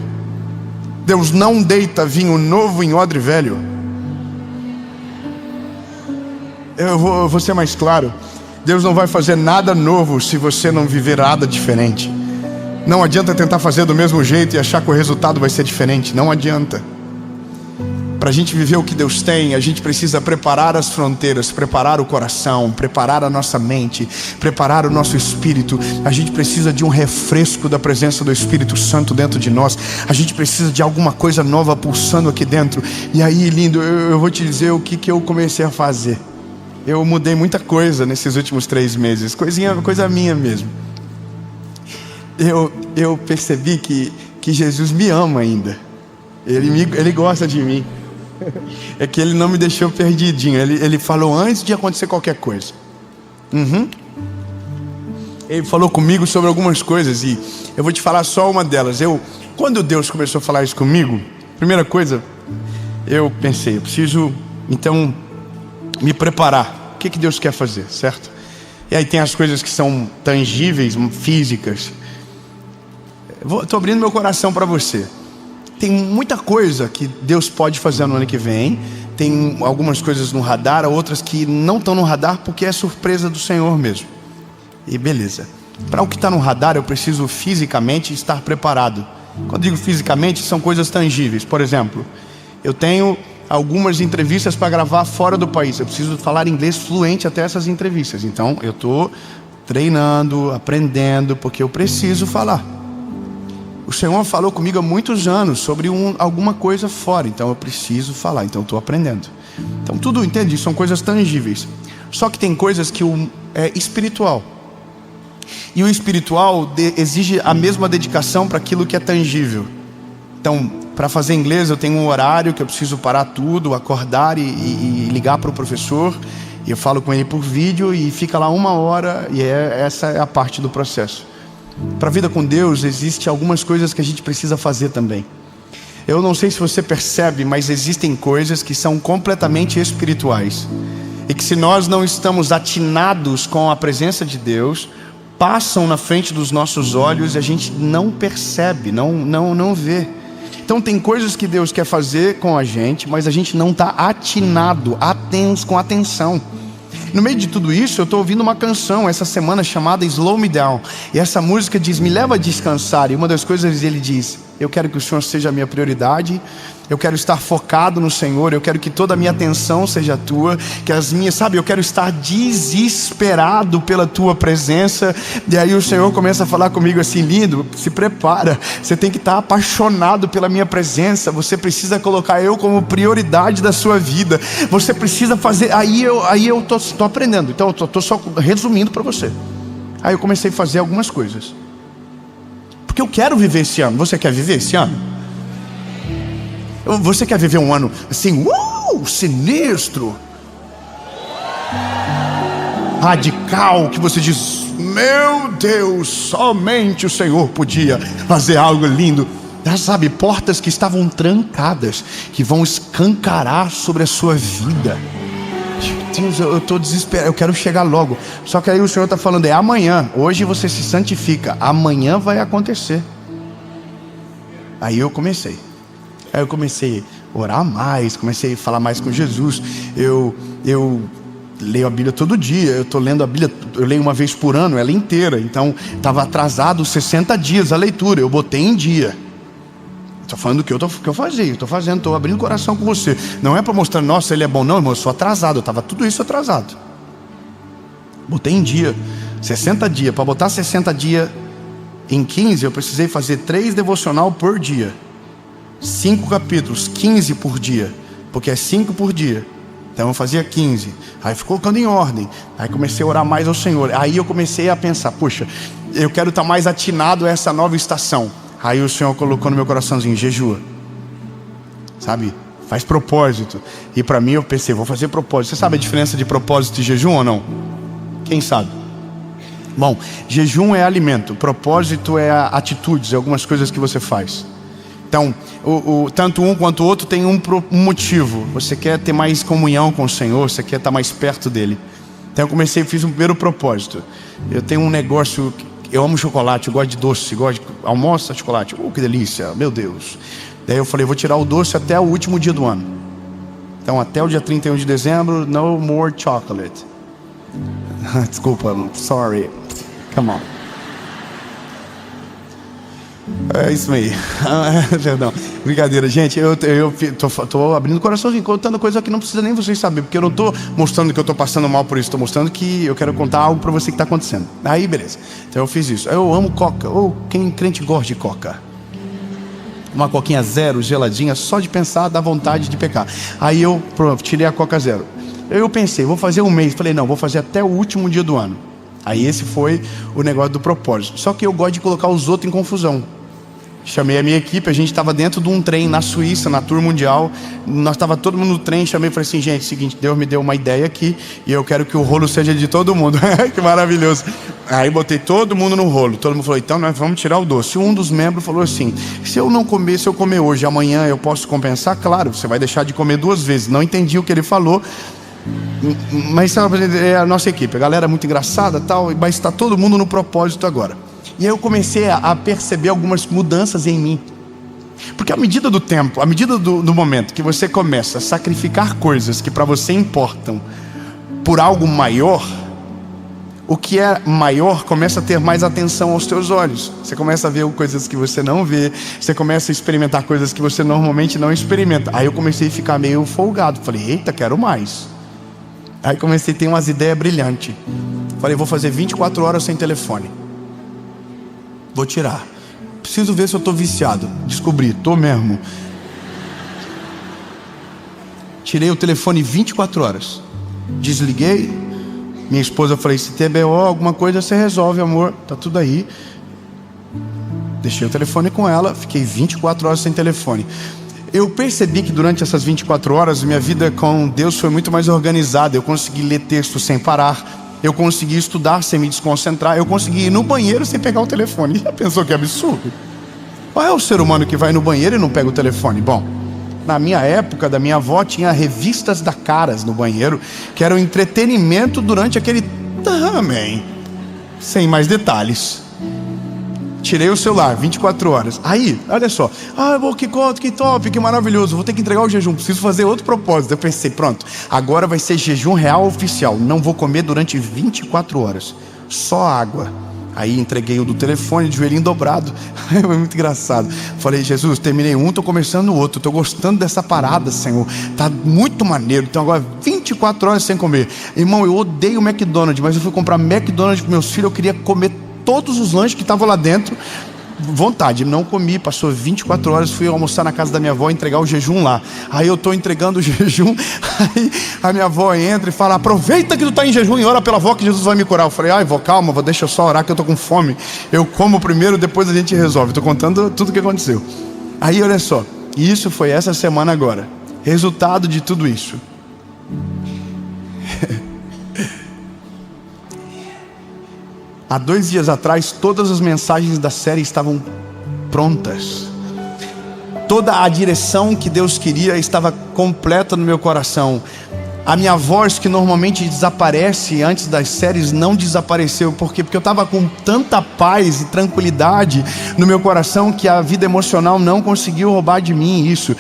Deus não deita vinho novo em odre velho. Eu vou ser mais claro. Deus não vai fazer nada novo se você não viver nada diferente. Não adianta tentar fazer do mesmo jeito e achar que o resultado vai ser diferente. Não adianta. Para a gente viver o que Deus tem, a gente precisa preparar as fronteiras, preparar o coração, preparar a nossa mente, preparar o nosso espírito. A gente precisa de um refresco da presença do Espírito Santo dentro de nós. A gente precisa de alguma coisa nova pulsando aqui dentro. E aí, lindo, eu vou te dizer o que eu comecei a fazer. Eu mudei muita coisa nesses últimos 3 meses, coisa minha mesmo. Eu percebi que Jesus me ama ainda. Ele gosta de mim. É que Ele não me deixou perdidinho. Ele falou antes de acontecer qualquer coisa. Ele falou comigo sobre algumas coisas e eu vou te falar só uma delas. Quando Deus começou a falar isso comigo, primeira coisa, eu pensei: eu preciso então me preparar. O que Deus quer fazer, certo? E aí tem as coisas que são tangíveis, físicas. Estou abrindo meu coração para você. Tem muita coisa que Deus pode fazer no ano que vem. Tem algumas coisas no radar, outras que não estão no radar porque é surpresa do Senhor mesmo. E beleza. Para o que está no radar, eu preciso fisicamente estar preparado. Quando digo fisicamente, são coisas tangíveis. Por exemplo, eu tenho algumas entrevistas para gravar fora do país. Eu preciso falar inglês fluente até essas entrevistas. Então eu estou treinando, aprendendo, porque eu preciso falar. O Senhor falou comigo há muitos anos sobre alguma coisa fora. Então eu preciso falar, então eu estou aprendendo. Então tudo, entende? São coisas tangíveis. Só que tem coisas que é espiritual. E o espiritual exige a mesma dedicação para aquilo que é tangível. Então, para fazer inglês eu tenho um horário que eu preciso parar tudo, acordar e ligar para o professor E eu falo com ele por vídeo e fica lá 1 hora, e essa é a parte do processo. Para a vida com Deus, existem algumas coisas que a gente precisa fazer também. Eu não sei se você percebe, mas existem coisas que são completamente espirituais. E que se nós não estamos atinados com a presença de Deus, passam na frente dos nossos olhos e a gente não percebe, não vê. Então tem coisas que Deus quer fazer com a gente, mas a gente não está atinado, com atenção. No meio de tudo isso, eu estou ouvindo uma canção essa semana chamada Slow Me Down. E essa música diz, me leva a descansar. E uma das coisas ele diz, eu quero que o Senhor seja a minha prioridade. Eu quero estar focado no Senhor. Eu quero que toda a minha atenção seja tua. Que as minhas, eu quero estar desesperado pela tua presença. E aí o Senhor começa a falar comigo assim, lindo, se prepara. Você tem que estar apaixonado pela minha presença. Você precisa colocar eu como prioridade da sua vida. Você precisa fazer. Aí eu tô aprendendo. Então eu tô só resumindo para você. Aí eu comecei a fazer algumas coisas. Porque eu quero viver esse ano. Você quer viver esse ano? Você quer viver um ano assim, sinistro, radical, que você diz, meu Deus, somente o Senhor podia fazer algo lindo. Sabe, portas que estavam trancadas, que vão escancarar sobre a sua vida. Deus, eu estou desesperado, eu quero chegar logo. Só que aí o Senhor está falando, é amanhã. Hoje você se santifica, amanhã vai acontecer. Aí eu comecei a orar mais, comecei a falar mais com Jesus. Eu leio a Bíblia todo dia. Eu estou lendo a Bíblia, eu leio uma vez por ano, ela inteira. Então estava atrasado 60 dias a leitura. Eu botei em dia. Estou falando do que eu fazia. Estou fazendo, estou abrindo o coração com você. Não é para mostrar, nossa, ele é bom. Não, irmão, eu sou atrasado. Eu estava tudo isso atrasado. Botei em dia 60 dias. Para botar 60 dias em 15, eu precisei fazer 3 devocional por dia. 5 capítulos, 15 por dia, porque é 5 por dia. Então eu fazia 15. Aí ficou colocando em ordem. Aí comecei a orar mais ao Senhor. Aí eu comecei a pensar, poxa, eu quero estar mais atinado a essa nova estação. Aí o Senhor colocou no meu coraçãozinho, jejua. Sabe, faz propósito. E para mim eu pensei, vou fazer propósito. Você sabe a diferença de propósito e jejum ou não? Quem sabe? Bom, jejum é alimento, propósito é atitudes, é algumas coisas que você faz. Então, tanto um quanto o outro tem um motivo. Você quer ter mais comunhão com o Senhor, você quer estar mais perto dele. Então eu fiz um primeiro propósito. Eu tenho um negócio, eu amo chocolate, eu gosto de doce, gosto de almoço, chocolate. Que delícia, meu Deus. Daí eu falei, vou tirar o doce até o último dia do ano. Então até o dia 31 de dezembro, no more chocolate. Desculpa, sorry. Come on. É isso aí. Perdão. Brincadeira, gente. Eu tô abrindo o coraçãozinho, contando coisa que não precisa nem vocês saberem, porque eu não tô mostrando que eu tô passando mal por isso. Tô mostrando que eu quero contar algo pra você que tá acontecendo. Aí, beleza. Então eu fiz isso. Eu amo coca. Quem crente gosta de coca? Uma coquinha zero, geladinha, só de pensar dá vontade de pecar. Aí eu tirei a coca zero. Eu pensei, vou fazer um mês. Falei, não, vou fazer até o último dia do ano. Aí esse foi o negócio do propósito. Só que eu gosto de colocar os outros em confusão. Chamei a minha equipe, a gente estava dentro de um trem na Suíça, na Tour Mundial. Nós estava todo mundo no trem, chamei e falei assim, gente, seguinte, Deus me deu uma ideia aqui e eu quero que o rolo seja de todo mundo. Que maravilhoso. Aí botei todo mundo no rolo. Todo mundo falou, então nós vamos tirar o doce. Um dos membros falou assim, se eu comer hoje, amanhã eu posso compensar? Claro, você vai deixar de comer 2 vezes. Não entendi o que ele falou. Mas é a nossa equipe, a galera é muito engraçada tal, mas está todo mundo no propósito agora. E aí eu comecei a perceber algumas mudanças em mim. Porque à medida do tempo, à medida do momento que você começa a sacrificar coisas que para você importam por algo maior, o que é maior começa a ter mais atenção aos teus olhos. Você começa a ver coisas que você não vê. Você começa a experimentar coisas que você normalmente não experimenta. Aí eu comecei a ficar meio folgado. Falei, eita, quero mais. Aí comecei a ter umas ideias brilhantes. Falei, vou fazer 24 horas sem telefone. Vou tirar. Preciso ver se eu estou viciado. Descobri, estou mesmo. Tirei o telefone 24 horas. Desliguei. Minha esposa, falei, se tem BO, alguma coisa você resolve, amor. Tá tudo aí. Deixei o telefone com ela. Fiquei 24 horas sem telefone. eu percebi que durante essas 24 horas minha vida com Deus foi muito mais organizada. Eu consegui ler texto sem parar, eu consegui estudar sem me desconcentrar, eu consegui ir no banheiro sem pegar o telefone. Já pensou que absurdo? Qual é o ser humano que vai no banheiro e não pega o telefone? Bom, na minha época, da minha avó, tinha revistas da Caras no banheiro, que era o entretenimento durante aquele também. Sem mais detalhes. Tirei o celular, 24 horas. Aí, olha só. Que top, que maravilhoso. Vou ter que entregar o jejum, preciso fazer outro propósito. Eu pensei, pronto, agora vai ser jejum real oficial. Não vou comer durante 24 horas. Só água. Aí entreguei o do telefone, de joelhinho dobrado. Foi muito engraçado. Falei, Jesus, terminei um, tô começando o outro. Tô gostando dessa parada, Senhor. Tá muito maneiro. Então agora 24 horas sem comer. Irmão, eu odeio o McDonald's, mas eu fui comprar McDonald's com meus filhos. Eu queria comer todos os lanches que estavam lá dentro. Vontade, não comi. Passou 24 horas, fui almoçar na casa da minha avó, entregar o jejum lá. Aí eu tô entregando o jejum. Aí a minha avó entra e fala, aproveita que tu tá em jejum e ora pela avó que Jesus vai me curar. Eu falei, vó, calma, deixa eu só orar que eu tô com fome. Eu como primeiro, depois a gente resolve. Tô contando tudo o que aconteceu. Aí olha só, isso foi essa semana agora. Resultado de tudo isso. Há 2 dias atrás, todas as mensagens da série estavam prontas. Toda a direção que Deus queria estava completa no meu coração. A minha voz, que normalmente desaparece antes das séries, não desapareceu. Por quê? Porque eu estava com tanta paz e tranquilidade no meu coração que a vida emocional não conseguiu roubar de mim isso.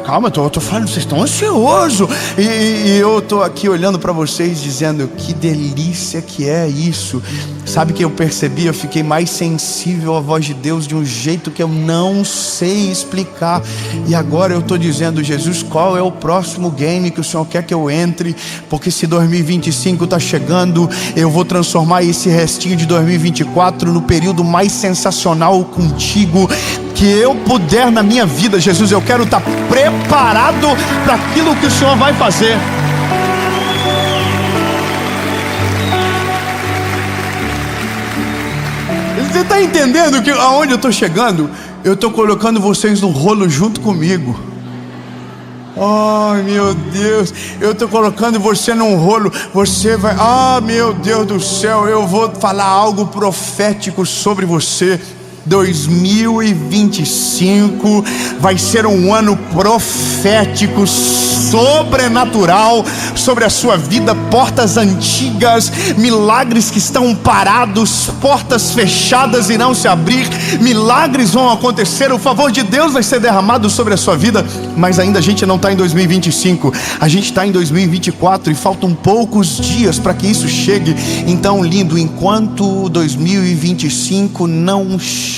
Calma, eu tô falando, vocês estão ansiosos. E eu tô aqui olhando para vocês dizendo, que delícia que é isso. Sabe que eu percebi? Eu fiquei mais sensível à voz de Deus de um jeito que eu não sei explicar. E agora eu tô dizendo, Jesus, qual é o próximo game que o Senhor quer que eu entre? Porque se 2025 está chegando, eu vou transformar esse restinho de 2024 no período mais sensacional contigo que eu puder na minha vida. Jesus, eu quero estar preparado para aquilo que o Senhor vai fazer. Você está entendendo que aonde eu estou chegando? Eu estou colocando vocês no rolo junto comigo. Ai, meu Deus, eu estou colocando você num rolo. Você vai, meu Deus do céu, eu vou falar algo profético sobre você. 2025 vai ser um ano profético, sobrenatural sobre a sua vida. Portas antigas, milagres que estão parados, portas fechadas irão se abrir, milagres vão acontecer, o favor de Deus vai ser derramado sobre a sua vida. Mas ainda a gente não está em 2025, a gente está em 2024 e faltam poucos dias para que isso chegue. Então, lindo, enquanto 2025 não chega,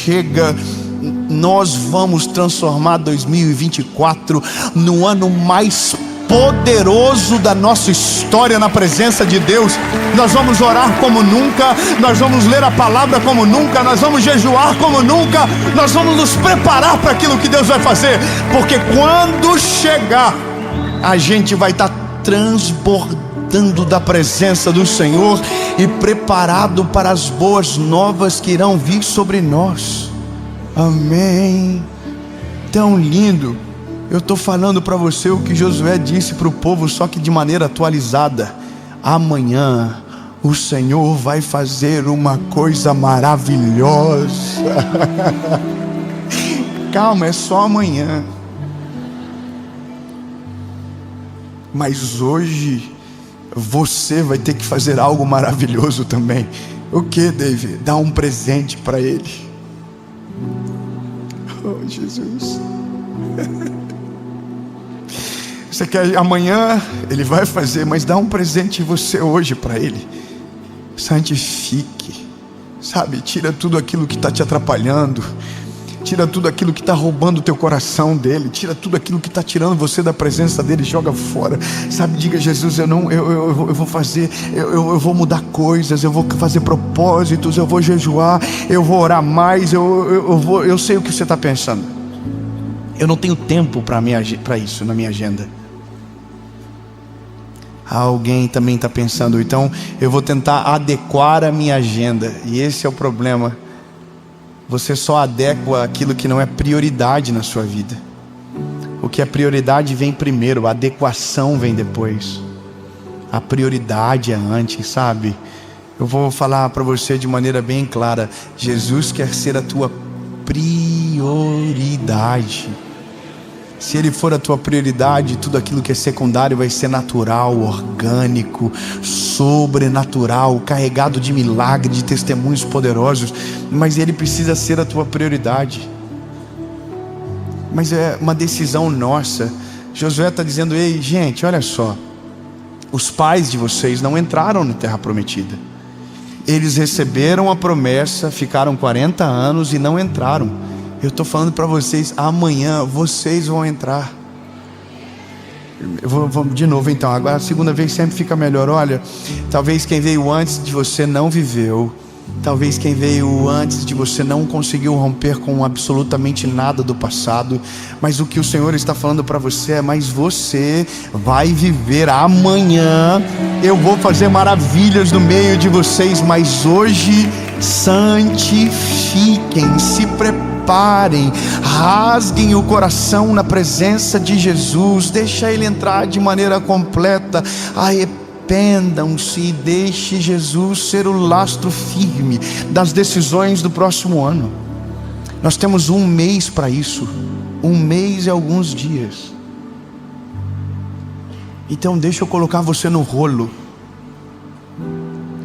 nós vamos transformar 2024 no ano mais poderoso da nossa história na presença de Deus. Nós vamos orar como nunca, nós vamos ler a palavra como nunca, nós vamos jejuar como nunca, nós vamos nos preparar para aquilo que Deus vai fazer, porque quando chegar, a gente vai estar transbordando da presença do Senhor e preparado para as boas novas que irão vir sobre nós. Amém. Tão lindo. Eu estou falando para você o que Josué disse para o povo, só que de maneira atualizada. Amanhã o Senhor vai fazer uma coisa maravilhosa. Calma, é só amanhã. Mas hoje você vai ter que fazer algo maravilhoso também. O que, David? Dar um presente para ele. Oh, Jesus. Você quer amanhã? Ele vai fazer, mas dá um presente você hoje para ele. Santifique, sabe? Tira tudo aquilo que está te atrapalhando. Tira tudo aquilo que está roubando o teu coração dele. Tira tudo aquilo que está tirando você da presença dele. Joga fora, sabe? Diga, Jesus, eu vou fazer, eu vou mudar coisas, eu vou fazer propósitos, eu vou jejuar, eu vou orar mais, eu sei o que você está pensando. Eu não tenho tempo para isso na minha agenda. Alguém também está pensando, então eu vou tentar adequar a minha agenda. E esse é o problema. Você só adequa aquilo que não é prioridade na sua vida. O que é prioridade vem primeiro, a adequação vem depois. A prioridade é antes, sabe? Eu vou falar para você de maneira bem clara. Jesus quer ser a tua prioridade. Se Ele for a tua prioridade, tudo aquilo que é secundário vai ser natural, orgânico, sobrenatural, carregado de milagre, de testemunhos poderosos. Mas Ele precisa ser a tua prioridade. Mas é uma decisão nossa. Josué está dizendo: ei, gente, olha só. Os pais de vocês não entraram na terra prometida. Eles receberam a promessa, ficaram 40 anos e não entraram. Eu estou falando para vocês, amanhã vocês vão entrar. Vamos de novo então, agora a segunda vez sempre fica melhor. Olha, talvez quem veio antes de você não viveu. Talvez quem veio antes de você não conseguiu romper com absolutamente nada do passado. Mas o que o Senhor está falando para você é: mas você vai viver amanhã. Eu vou fazer maravilhas no meio de vocês, mas hoje santifiquem, se preparem, rasguem o coração na presença de Jesus. Deixa Ele entrar de maneira completa. Arrependam-se e deixe Jesus ser o lastro firme das decisões do próximo ano. Nós temos 1 mês para isso, 1 mês e alguns dias. Então deixa eu colocar você no rolo.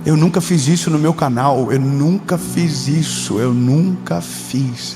Eu nunca fiz isso no meu canal, eu nunca fiz isso, eu nunca fiz.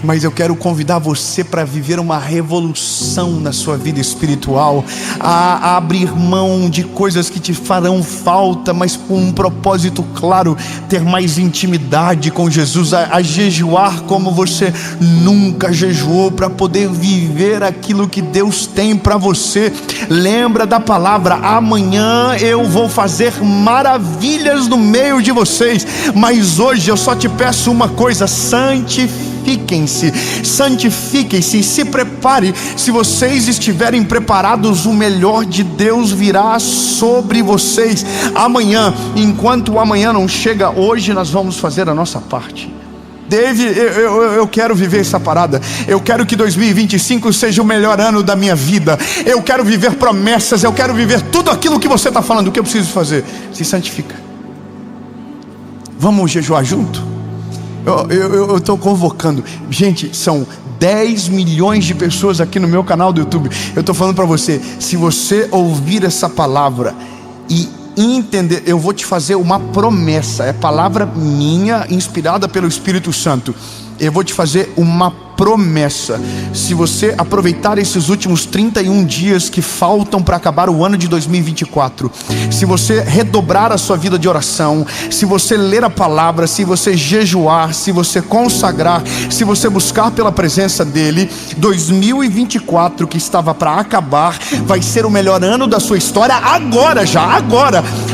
Mas eu quero convidar você para viver uma revolução na sua vida espiritual, a abrir mão de coisas que te farão falta, mas com um propósito claro: ter mais intimidade com Jesus, a jejuar como você nunca jejuou, para poder viver aquilo que Deus tem para você. Lembra da palavra: amanhã eu vou fazer maravilhas no meio de vocês. Mas hoje eu só te peço uma coisa: santifiquem-se, santifiquem-se, se prepare. Se vocês estiverem preparados, o melhor de Deus virá sobre vocês. Amanhã, enquanto o amanhã não chega, hoje nós vamos fazer a nossa parte. David, eu quero viver essa parada. Eu quero que 2025 seja o melhor ano da minha vida. Eu quero viver promessas, eu quero viver tudo aquilo que você está falando. O que eu preciso fazer? Se santifica. Vamos jejuar junto? Eu estou convocando. Gente, são 10 milhões de pessoas aqui no meu canal do YouTube. Eu estou falando para você: se você ouvir essa palavra e entender, eu vou te fazer uma promessa. É palavra minha, inspirada pelo Espírito Santo. Eu vou te fazer uma promessa: se você aproveitar esses últimos 31 dias que faltam para acabar o ano de 2024, se você redobrar a sua vida de oração, se você ler a palavra, se você jejuar, se você consagrar, se você buscar pela presença dele, 2024 que estava para acabar vai ser o melhor ano da sua história agora,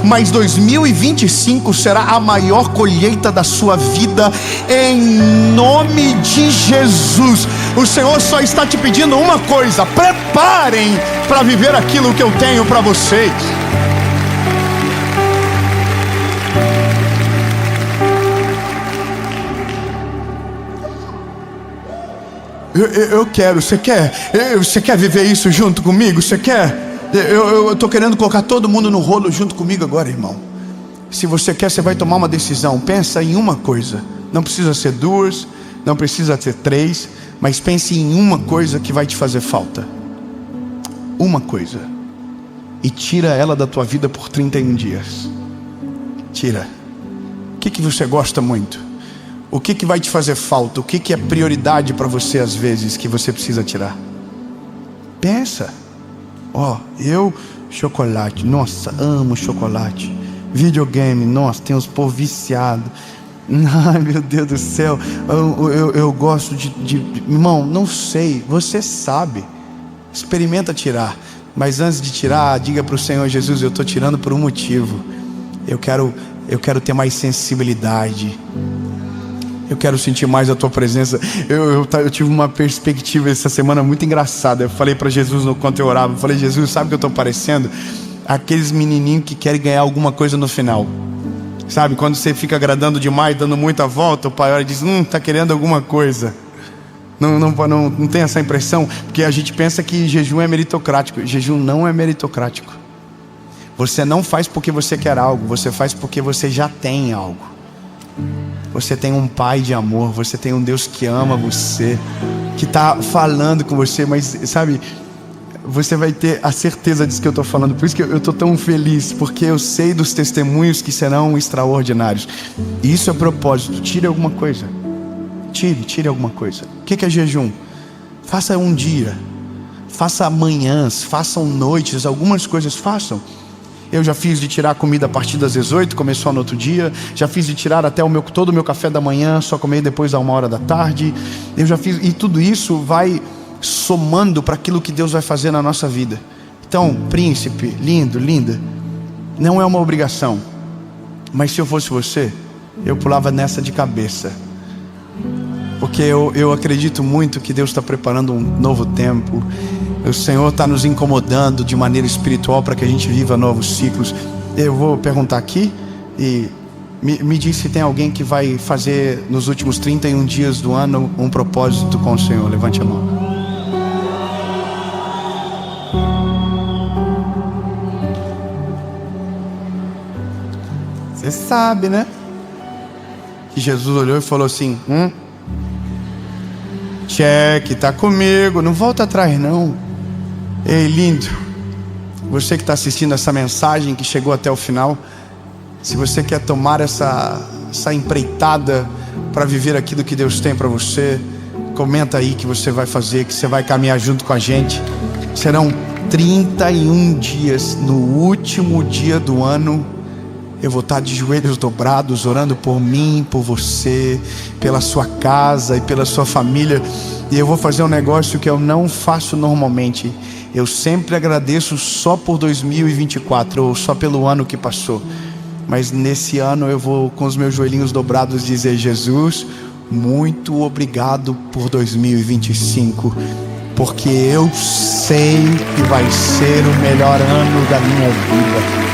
mas 2025 será a maior colheita da sua vida, em nome de Jesus. O Senhor só está te pedindo uma coisa: preparem para viver aquilo que eu tenho para vocês. Eu quero, você quer? Você quer viver isso junto comigo? Você quer? Eu estou querendo colocar todo mundo no rolo junto comigo agora, irmão. Se você quer, você vai tomar uma decisão. Pensa em uma coisa. Não precisa ser 2, não precisa ser 3, mas pense em uma coisa que vai te fazer falta. Uma coisa. E tira ela da tua vida por 31 dias. Tira. O que você gosta muito? O que vai te fazer falta? O que é prioridade para você às vezes, que você precisa tirar? Pensa. Chocolate, nossa, amo chocolate. Videogame, nossa, tem uns povos viciados. Ai, meu Deus do céu, eu gosto de irmão, não sei, você sabe. Experimenta tirar. Mas antes de tirar, diga para o Senhor: Jesus, eu estou tirando por um motivo. Eu quero ter mais sensibilidade. Eu quero sentir mais a tua presença. Eu tive uma perspectiva essa semana muito engraçada. Eu falei para Jesus enquanto eu orava. Eu falei: Jesus, sabe o que eu estou parecendo? Aqueles menininhos que querem ganhar alguma coisa no final. Sabe, quando você fica agradando demais, dando muita volta, o pai olha e diz: tá querendo alguma coisa. Não tem essa impressão, porque a gente pensa que jejum é meritocrático. Jejum não é meritocrático. Você não faz porque você quer algo, você faz porque você já tem algo. Você tem um Pai de amor, você tem um Deus que ama você, que está falando com você, mas sabe, você vai ter a certeza disso que eu estou falando. Por isso que eu estou tão feliz, porque eu sei dos testemunhos que serão extraordinários. E isso é propósito. Tire alguma coisa. Tire alguma coisa. O que é jejum? Faça um dia, faça manhãs, façam noites, algumas coisas façam. Eu já fiz de tirar a comida a partir das 18, comer só no outro dia. Já fiz de tirar até todo o meu café da manhã, só comer depois da 1h da tarde. Eu já fiz, e tudo isso vai somando para aquilo que Deus vai fazer na nossa vida. Então, príncipe, lindo, linda, não é uma obrigação, mas se eu fosse você, eu pulava nessa de cabeça, porque eu acredito muito que Deus está preparando um novo tempo. O Senhor está nos incomodando de maneira espiritual para que a gente viva novos ciclos. Eu vou perguntar aqui e me diz se tem alguém que vai fazer nos últimos 31 dias do ano um propósito com o Senhor. Levante a mão. Você sabe, né? Que Jesus olhou e falou assim: cheque, tá comigo, não volta atrás não. Ei, lindo, você que está assistindo essa mensagem, que chegou até o final, se você quer tomar essa empreitada para viver aquilo que Deus tem para você, comenta aí que você vai fazer, que você vai caminhar junto com a gente. Serão 31 dias. No último dia do ano, eu vou estar de joelhos dobrados, orando por mim, por você, pela sua casa e pela sua família. E eu vou fazer um negócio que eu não faço normalmente. Eu sempre agradeço só por 2024, ou só pelo ano que passou. Mas nesse ano eu vou, com os meus joelhinhos dobrados, dizer: Jesus, muito obrigado por 2025. Porque eu sei que vai ser o melhor ano da minha vida.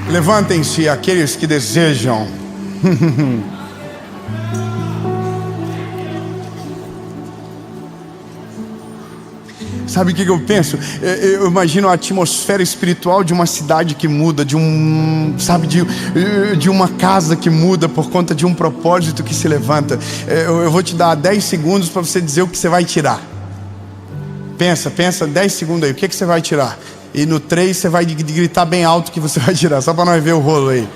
Levantem-se aqueles que desejam. Sabe o que eu penso? Eu imagino a atmosfera espiritual de uma cidade que muda, de uma casa que muda por conta de um propósito que se levanta. Eu vou te dar 10 segundos para você dizer o que você vai tirar. Pensa 10 segundos aí, o que você vai tirar? E no 3 você vai gritar bem alto que você vai tirar, só para nós ver o rolo aí.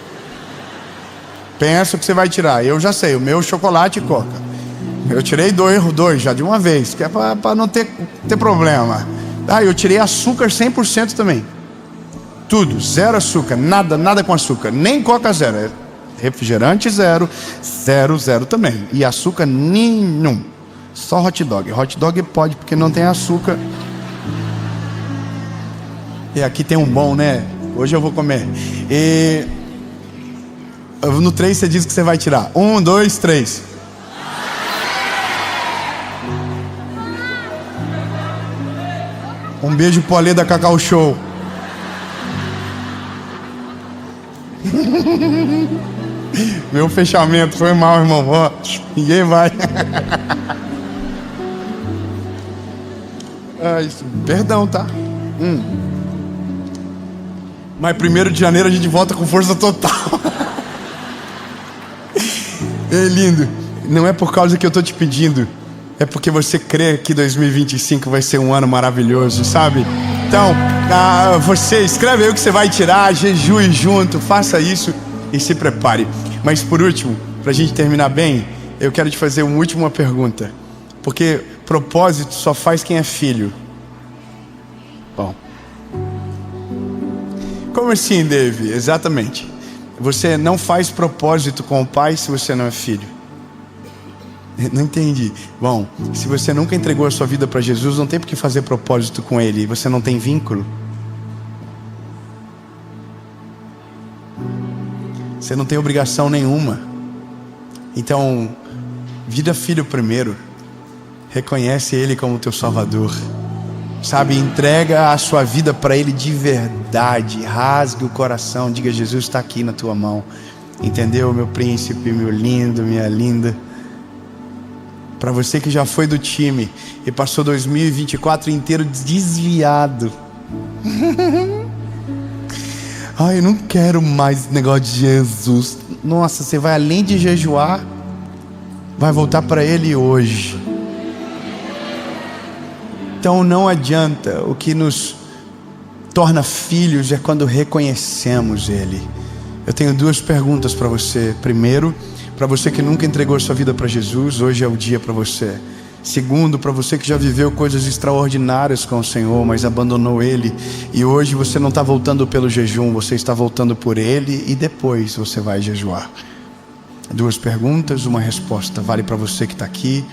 Pensa o que você vai tirar. Eu já sei, o meu chocolate e coca. Eu tirei dois já de uma vez, que é para não ter problema. Eu tirei açúcar 100% também. Tudo, zero açúcar, nada com açúcar. Nem coca zero, refrigerante zero também. E açúcar nenhum. Só hot dog. Hot dog pode, porque não tem açúcar. E aqui tem um bom, né? Hoje eu vou comer. E no 3 você diz que você vai tirar. 1, 2, 3. Um beijo pro Alê da Cacau Show. Meu fechamento foi mal, irmão. Ó, ninguém vai. Perdão, tá? Mas 1º de janeiro a gente volta com força total. É lindo. Não é por causa que eu tô te pedindo, é porque você crê que 2025 vai ser um ano maravilhoso, sabe? Então, você escreve aí o que você vai tirar, jejue junto, faça isso e se prepare. Mas por último, pra gente terminar bem, eu quero te fazer uma última pergunta. Porque propósito só faz quem é filho. Bom, como assim, Dave? Exatamente. Você não faz propósito com o pai se você não é filho. Não entendi. Bom, se você nunca entregou a sua vida para Jesus, não tem por que fazer propósito com Ele. Você não tem vínculo. Você não tem obrigação nenhuma. Então, vira filho primeiro. reconhece Ele como teu Salvador. Sabe, entrega a sua vida para Ele de verdade. Rasgue o coração, diga: Jesus está aqui na tua mão. Entendeu, meu príncipe, meu lindo, minha linda? Para você que já foi do time e passou 2024 inteiro desviado. Ai, eu não quero mais negócio de Jesus. Nossa, você vai além de jejuar, vai voltar para Ele hoje. Então não adianta. O que nos torna filhos é quando reconhecemos Ele. Eu tenho duas perguntas para você. Primeiro, para você que nunca entregou sua vida para Jesus, hoje é o dia para você. Segundo, para você que já viveu coisas extraordinárias com o Senhor, mas abandonou Ele, e hoje você não está voltando pelo jejum, você está voltando por Ele, e depois você vai jejuar. Duas perguntas, uma resposta. Vale para você que está aqui,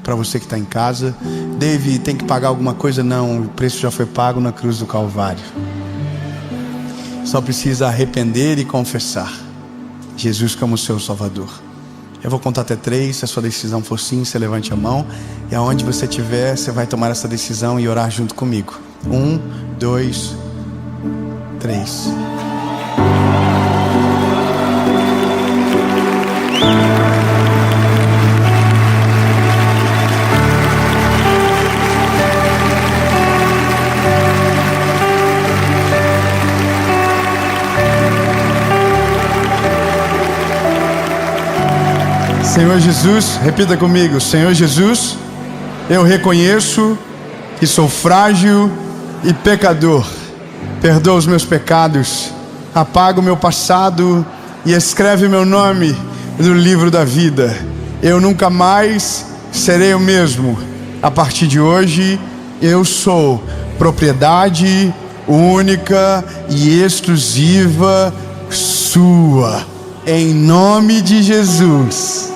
para você que está em casa. Dave, tem que pagar alguma coisa? Não, o preço já foi pago na cruz do Calvário. Só precisa arrepender e confessar Jesus como seu Salvador. Eu vou contar até 3. Se a sua decisão for sim, você levante a mão. E aonde você estiver, você vai tomar essa decisão e orar junto comigo. 1, 2, 3. Senhor Jesus, repita comigo: Senhor Jesus, eu reconheço que sou frágil e pecador. Perdoa os meus pecados, apaga o meu passado e escreve meu nome no livro da vida. Eu nunca mais serei o mesmo. A partir de hoje, eu sou propriedade única e exclusiva sua. Em nome de Jesus.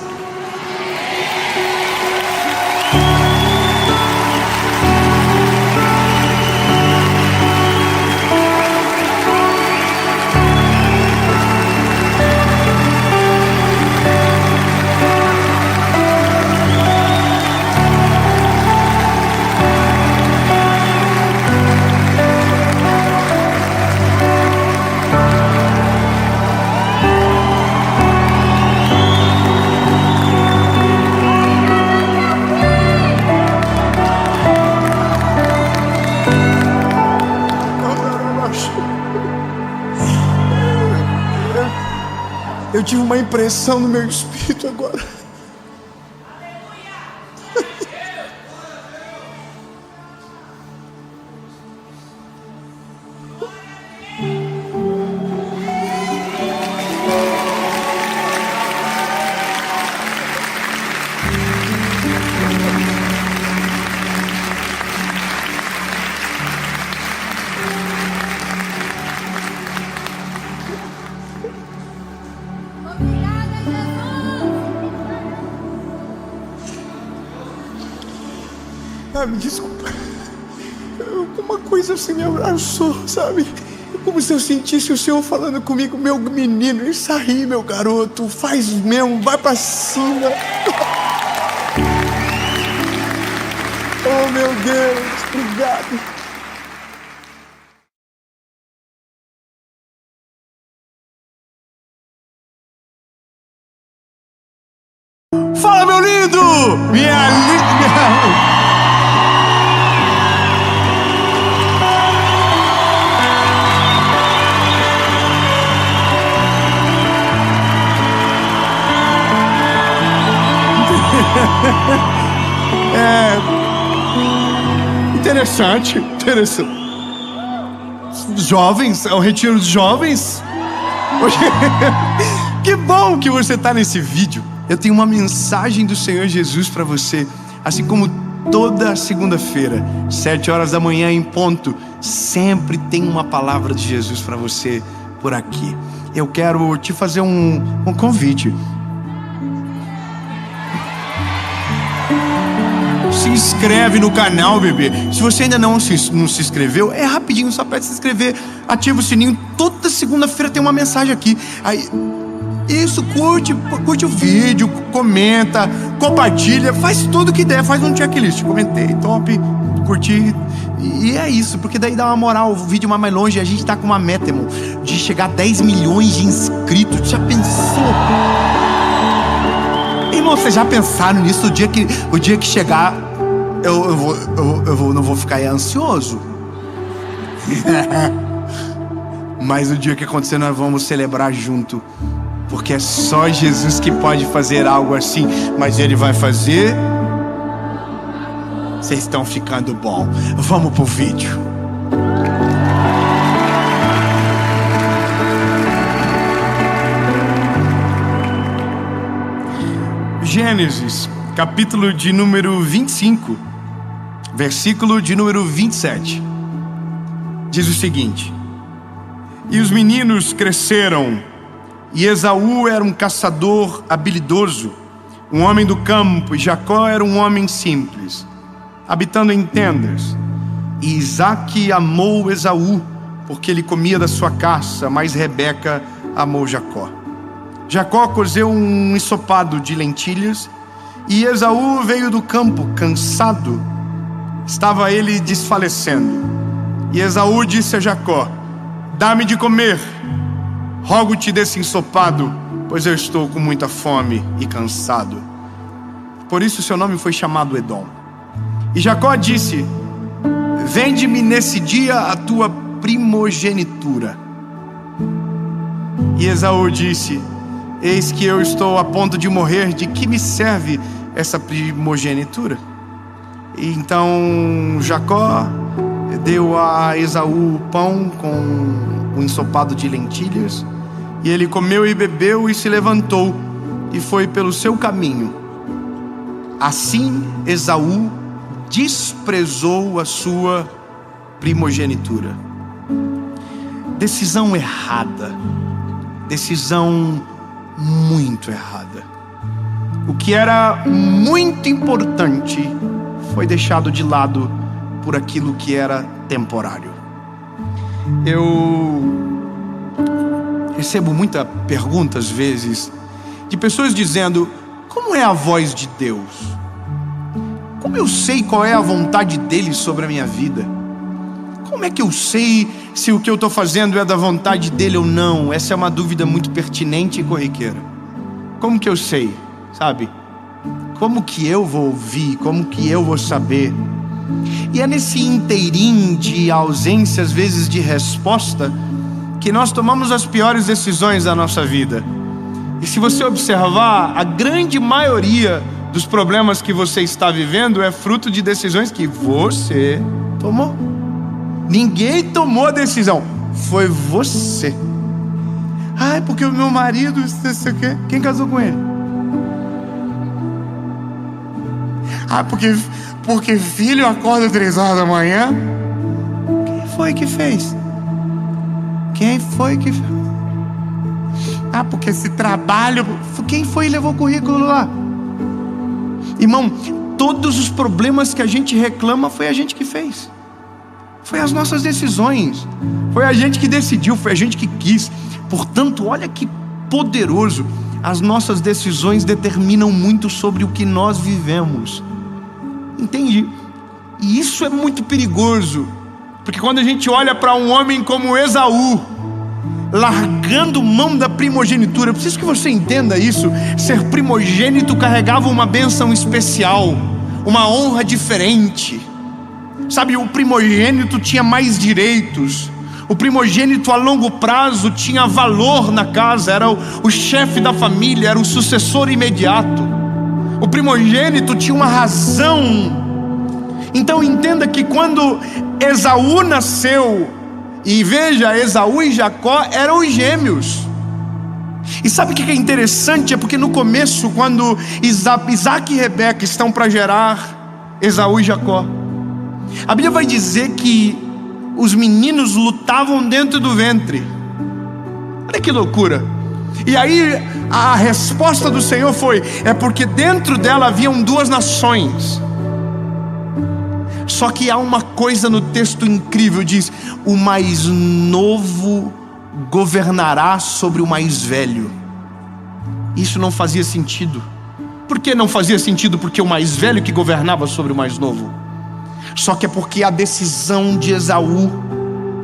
Eu tive uma impressão no meu espírito agora. Me desculpa. Uma coisa assim me abraçou, sabe? Como se eu sentisse o Senhor falando comigo: meu menino, isso aí, meu garoto, faz mesmo, vai pra cima. Oh, meu Deus, obrigado. Fala, meu lindo! Minha linda! Interessante. Jovens, é o retiro de jovens. Que bom que você está nesse vídeo. Eu tenho uma mensagem do Senhor Jesus para você. Assim como toda segunda-feira, 7 horas da manhã em ponto, sempre tem uma palavra de Jesus para você por aqui. Eu quero te fazer um convite. Se inscreve no canal, bebê. Se você ainda não se inscreveu, é rapidinho, só para se inscrever. Ativa o sininho. Toda segunda-feira tem uma mensagem aqui. Aí, Isso, curte o vídeo, comenta, compartilha, faz tudo que der, faz um checklist. Comentei, top, curti. E é isso, porque daí dá uma moral, o vídeo vai mais longe. A gente tá com uma meta, irmão, de chegar a 10 milhões de inscritos. Já pensou? Irmão, vocês já pensaram nisso? O dia que chegar, eu não vou ficar ansioso. Mas o dia que acontecer, nós vamos celebrar junto. Porque é só Jesus que pode fazer algo assim. Mas Ele vai fazer. Vocês estão ficando bom. Vamos pro vídeo. Gênesis, capítulo de número 25, versículo de número 27. Diz o seguinte: e os meninos cresceram, e Esaú era um caçador habilidoso, um homem do campo, e Jacó era um homem simples, habitando em tendas. E Isaque amou Esaú, porque ele comia da sua caça, mas Rebeca amou Jacó. Jacó cozeu um ensopado de lentilhas, e Esaú veio do campo cansado, estava ele desfalecendo. E Esaú disse a Jacó: dá-me de comer, rogo-te desse ensopado, pois eu estou com muita fome e cansado. Por isso seu nome foi chamado Edom. E Jacó disse: vende-me nesse dia a tua primogenitura. E Esaú disse: eis que eu estou a ponto de morrer, de que me serve essa primogenitura? E então Jacó deu a Esaú o pão com o ensopado de lentilhas, e ele comeu e bebeu e se levantou e foi pelo seu caminho. Assim Esaú desprezou a sua primogenitura. Decisão errada, decisão muito errada. O que era muito importante foi deixado de lado por aquilo que era temporário. Eu recebo muita pergunta às vezes de pessoas dizendo: como é a voz de Deus? Como eu sei qual é a vontade dele sobre a minha vida? Como é que eu sei se o que eu estou fazendo é da vontade dele ou não? Essa é uma dúvida muito pertinente e corriqueira. Como que eu sei, sabe? Como que eu vou ouvir? Como que eu vou saber? E é nesse inteirinho de ausência, às vezes de resposta, que nós tomamos as piores decisões da nossa vida. E se você observar, a grande maioria dos problemas que você está vivendo é fruto de decisões que você tomou. Ninguém tomou a decisão, foi você. Ah, é porque o meu marido, quem casou com ele? Ah, porque filho acorda 3 horas da manhã. Quem foi que fez? Quem foi que fez? Ah, porque esse trabalho, quem foi e levou o currículo lá? Irmão, todos os problemas que a gente reclama foi a gente que fez. Foi as nossas decisões. Foi a gente que decidiu, foi a gente que quis. Portanto, olha que poderoso. As nossas decisões determinam muito sobre o que nós vivemos. Entende? E isso é muito perigoso. Porque quando a gente olha para um homem como Esaú, largando mão da primogenitura, preciso que você entenda isso. Ser primogênito carregava uma bênção especial, uma honra diferente. Sabe, o primogênito tinha mais direitos. O primogênito a longo prazo tinha valor na casa, era o chefe da família, era o sucessor imediato. O primogênito tinha uma razão. Então entenda que quando Esaú nasceu, e veja, Esaú e Jacó eram gêmeos. E sabe o que é interessante? É porque no começo, quando Isaque e Rebeca estão para gerar Esaú e Jacó, a Bíblia vai dizer que os meninos lutavam dentro do ventre. Olha que loucura. E aí a resposta do Senhor foi: é porque dentro dela haviam 2 nações. Só que há uma coisa no texto incrível, diz: o mais novo governará sobre o mais velho. Isso não fazia sentido. Por que não fazia sentido? Porque o mais velho que governava sobre o mais novo. Só que é porque a decisão de Esaú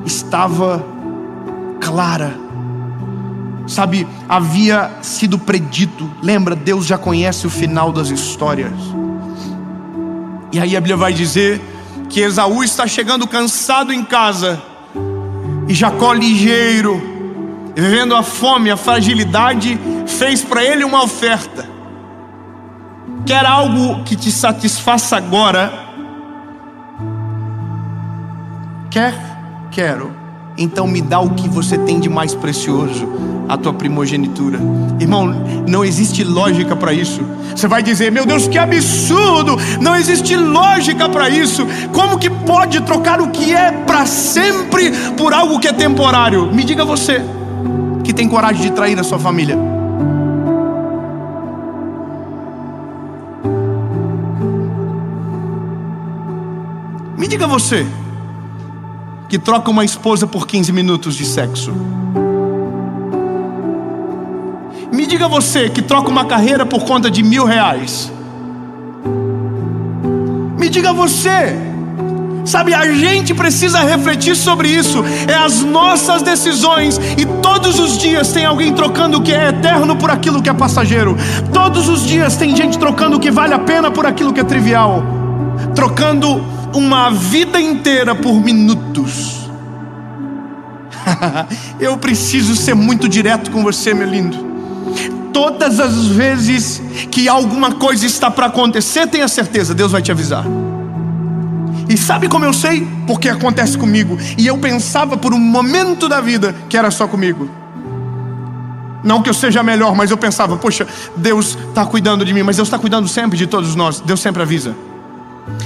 estava clara. Sabe, havia sido predito. Lembra, Deus já conhece o final das histórias. E aí a Bíblia vai dizer que Esaú está chegando cansado em casa, e Jacó, ligeiro, vivendo a fome, a fragilidade, fez para ele uma oferta. Quer algo que te satisfaça agora? Quero. Então me dá o que você tem de mais precioso, a tua primogenitura. Irmão, não existe lógica para isso. Você vai dizer, meu Deus, que absurdo. Não existe lógica para isso. Como que pode trocar o que é para sempre por algo que é temporário? Me diga você, que tem coragem de trair a sua família. Me diga você, que troca uma esposa por 15 minutos de sexo. Me diga você, que troca uma carreira por conta de R$1.000. Me diga você. Sabe, a gente precisa refletir sobre isso. É as nossas decisões. E todos os dias tem alguém trocando o que é eterno por aquilo que é passageiro. Todos os dias tem gente trocando o que vale a pena por aquilo que é trivial. Trocando uma vida inteira por minutos. Eu preciso ser muito direto com você, meu lindo. Todas as vezes que alguma coisa está para acontecer, tenha certeza, Deus vai te avisar. E sabe como eu sei? Porque acontece comigo. E eu pensava por um momento da vida que era só comigo. Não que eu seja melhor, mas eu pensava, poxa, Deus está cuidando de mim. Mas Deus está cuidando sempre de todos nós. Deus sempre avisa.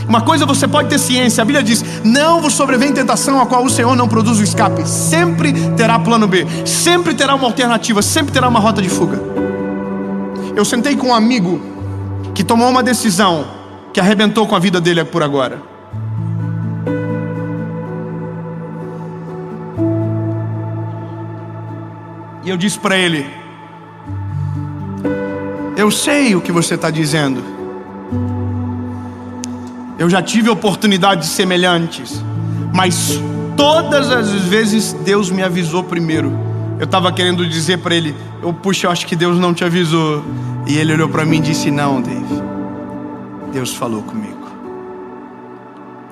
Uma coisa você pode ter ciência, a Bíblia diz, não vos sobrevém tentação a qual o Senhor não produz o escape. Sempre terá plano B, sempre terá uma alternativa, sempre terá uma rota de fuga. Eu sentei com um amigo que tomou uma decisão que arrebentou com a vida dele por agora. E eu disse para ele, eu sei o que você está dizendo. Eu já tive oportunidades semelhantes, mas todas as vezes Deus me avisou primeiro. Eu estava querendo dizer para ele, eu acho que Deus não te avisou. E ele olhou para mim e disse, não, Dave, Deus falou comigo.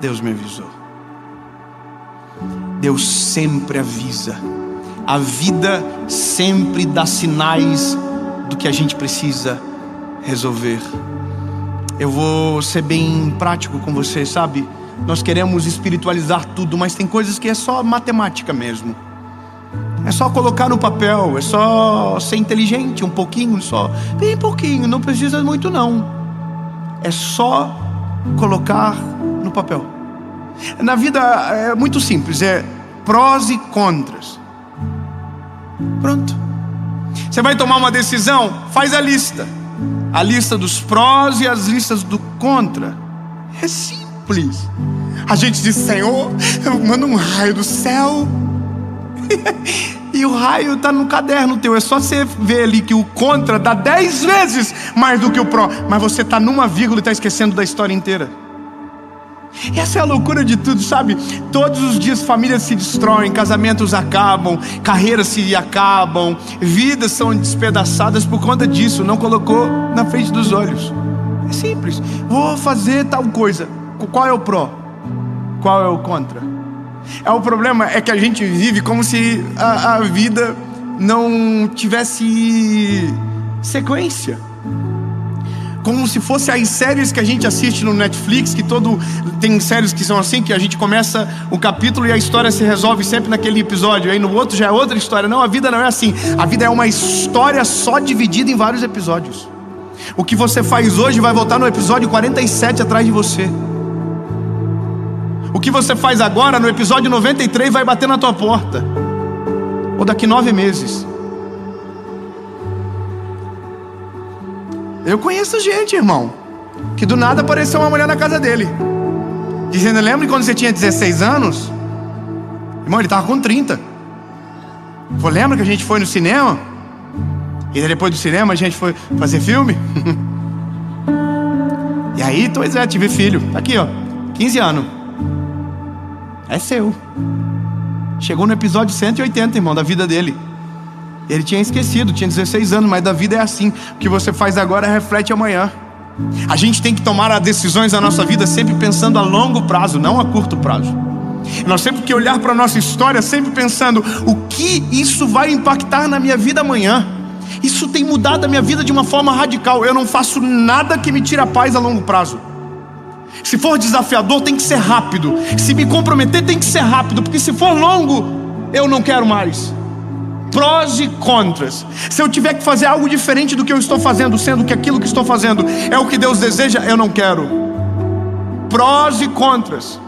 Deus me avisou. Deus sempre avisa. A vida sempre dá sinais do que a gente precisa resolver. Eu vou ser bem prático com você, sabe? Nós queremos espiritualizar tudo, mas tem coisas que é só matemática mesmo. É só colocar no papel, é só ser inteligente um pouquinho, só bem pouquinho, não precisa muito não. É só colocar no papel. Na vida é muito simples, é prós e contras. Pronto. Você vai tomar uma decisão, faz a lista. A lista dos prós e as listas do contra. É simples. A gente diz, Senhor, manda um raio do céu. E o raio está no caderno teu. É só você ver ali que o contra dá 10 vezes mais do que o pró. Mas você está numa vírgula e está esquecendo da história inteira. Essa é a loucura de tudo, sabe? Todos os dias famílias se destroem, casamentos acabam, carreiras se acabam, vidas são despedaçadas por conta disso. Não colocou na frente dos olhos. É simples. Vou fazer tal coisa. Qual é o pró? Qual é o contra? O problema é que a gente vive como se a vida não tivesse sequência. Como se fosse as séries que a gente assiste no Netflix, que tem séries que são assim, que a gente começa o capítulo e a história se resolve sempre naquele episódio, aí no outro já é outra história. Não, a vida não é assim. A vida é uma história só dividida em vários episódios. O que você faz hoje vai voltar no episódio 47 atrás de você. O que você faz agora no episódio 93 vai bater na tua porta. Ou daqui 9 meses. Eu conheço gente, irmão, que do nada apareceu uma mulher na casa dele, dizendo, lembra quando você tinha 16 anos? Irmão, ele estava com 30. Lembra que a gente foi no cinema? E depois do cinema a gente foi fazer filme. E aí, pois é, tive filho. Tá aqui, ó, 15 anos. É seu. Chegou no episódio 180, irmão, da vida dele. Ele tinha esquecido, tinha 16 anos, mas da vida é assim. O que você faz agora reflete amanhã. A gente tem que tomar as decisões da nossa vida sempre pensando a longo prazo, não a curto prazo. Nós temos que olhar para a nossa história sempre pensando: o que isso vai impactar na minha vida amanhã? Isso tem mudado a minha vida de uma forma radical. Eu não faço nada que me tire a paz a longo prazo. Se for desafiador, tem que ser rápido. Se me comprometer, tem que ser rápido, porque se for longo, eu não quero mais. Prós e contras. Se eu tiver que fazer algo diferente do que eu estou fazendo, sendo que aquilo que estou fazendo é o que Deus deseja, eu não quero. Prós e contras.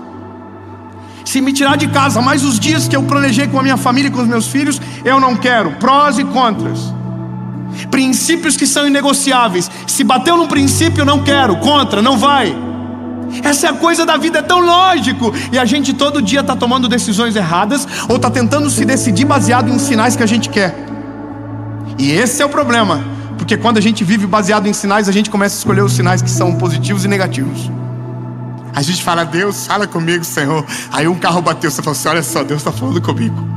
Se me tirar de casa mais os dias que eu planejei com a minha família e com os meus filhos, eu não quero. Prós e contras. Princípios que são inegociáveis. Se bateu num princípio, não quero. Contra, não vai. Essa é a coisa da vida, é tão lógico. E a gente todo dia está tomando decisões erradas, ou está tentando se decidir baseado em sinais que a gente quer. E esse é o problema, porque quando a gente vive baseado em sinais, a gente começa a escolher os sinais que são positivos e negativos. A gente fala: Deus, fala comigo, Senhor. Aí um carro bateu, você fala assim: olha só, Deus está falando comigo.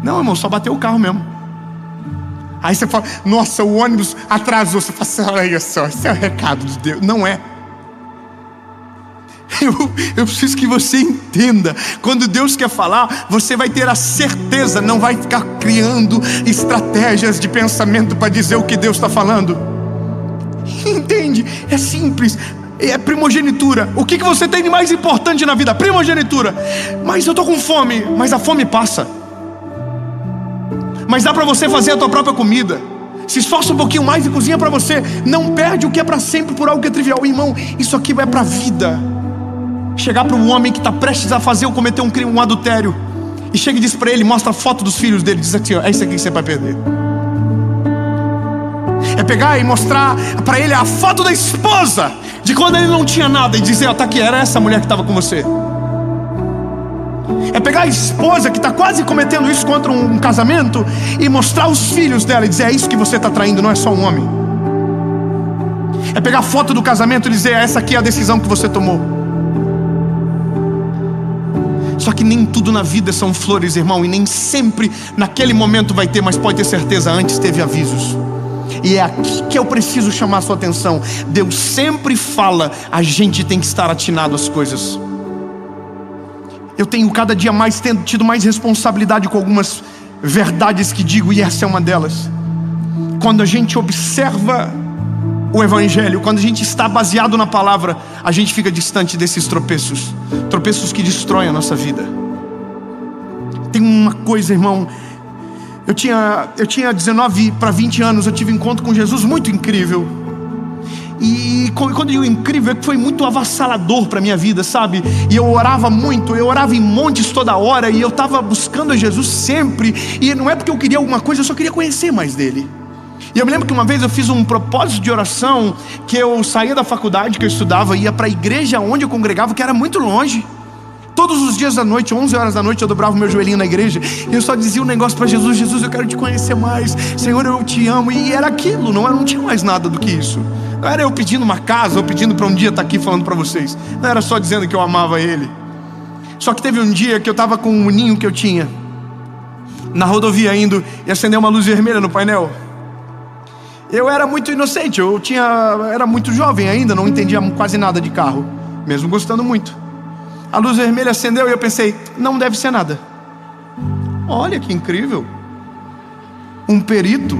Não, irmão, só bateu o carro mesmo. Aí você fala: nossa, o ônibus atrasou. Você fala assim: olha só, esse é o recado de Deus. Não é. Eu preciso que você entenda. Quando Deus quer falar, você vai ter a certeza. Não vai ficar criando estratégias de pensamento para dizer o que Deus está falando. Entende? É simples. É primogenitura. O que você tem de mais importante na vida? Primogenitura. Mas eu estou com fome. Mas a fome passa. Mas dá para você fazer a tua própria comida. Se esforça um pouquinho mais e cozinha para você. Não perde o que é para sempre por algo que é trivial. Irmão, isso aqui vai para a vida. Chegar para um homem que está prestes a fazer ou cometer um crime, um adultério, e chega e diz para ele, mostra a foto dos filhos dele, diz assim: ó, é isso aqui que você vai perder. É pegar e mostrar para ele a foto da esposa, de quando ele não tinha nada, e dizer: ó, tá aqui, era essa mulher que estava com você. É pegar a esposa que está quase cometendo isso contra um casamento, e mostrar os filhos dela, e dizer: é isso que você está traindo, não é só um homem. É pegar a foto do casamento e dizer: essa aqui é a decisão que você tomou. Só que nem tudo na vida são flores, irmão, e nem sempre naquele momento vai ter, mas pode ter certeza, antes teve avisos. E é aqui que eu preciso chamar a sua atenção. Deus sempre fala, a gente tem que estar atinado às coisas. Eu tenho cada dia mais tido mais responsabilidade com algumas verdades que digo, e essa é uma delas. Quando a gente observa o Evangelho, quando a gente está baseado na palavra, a gente fica distante desses tropeços. Tropeços que destroem a nossa vida. Tem uma coisa, irmão. Eu tinha 19 para 20 anos. Eu tive um encontro com Jesus muito incrível. E quando eu digo incrível, é que foi muito avassalador para a minha vida, sabe? E eu orava muito, eu orava em montes toda hora. E eu estava buscando a Jesus sempre. E não é porque eu queria alguma coisa, eu só queria conhecer mais dele. E eu me lembro que uma vez eu fiz um propósito de oração, que eu saía da faculdade que eu estudava, ia para a igreja onde eu congregava, que era muito longe. Todos os dias da noite, 11 horas da noite, eu dobrava o meu joelhinho na igreja, e eu só dizia um negócio para Jesus: Jesus, eu quero te conhecer mais, Senhor, eu te amo. E era aquilo, não tinha mais nada do que isso. Não era eu pedindo uma casa, ou pedindo para um dia estar aqui falando para vocês. Não era só dizendo que eu amava Ele. Só que teve um dia que eu estava com um ninho que eu tinha na rodovia indo, e acendeu uma luz vermelha no painel. Eu era muito inocente, era muito jovem ainda, não entendia quase nada de carro, mesmo gostando muito. A luz vermelha acendeu e eu pensei: não deve ser nada. Olha que incrível. Um perito.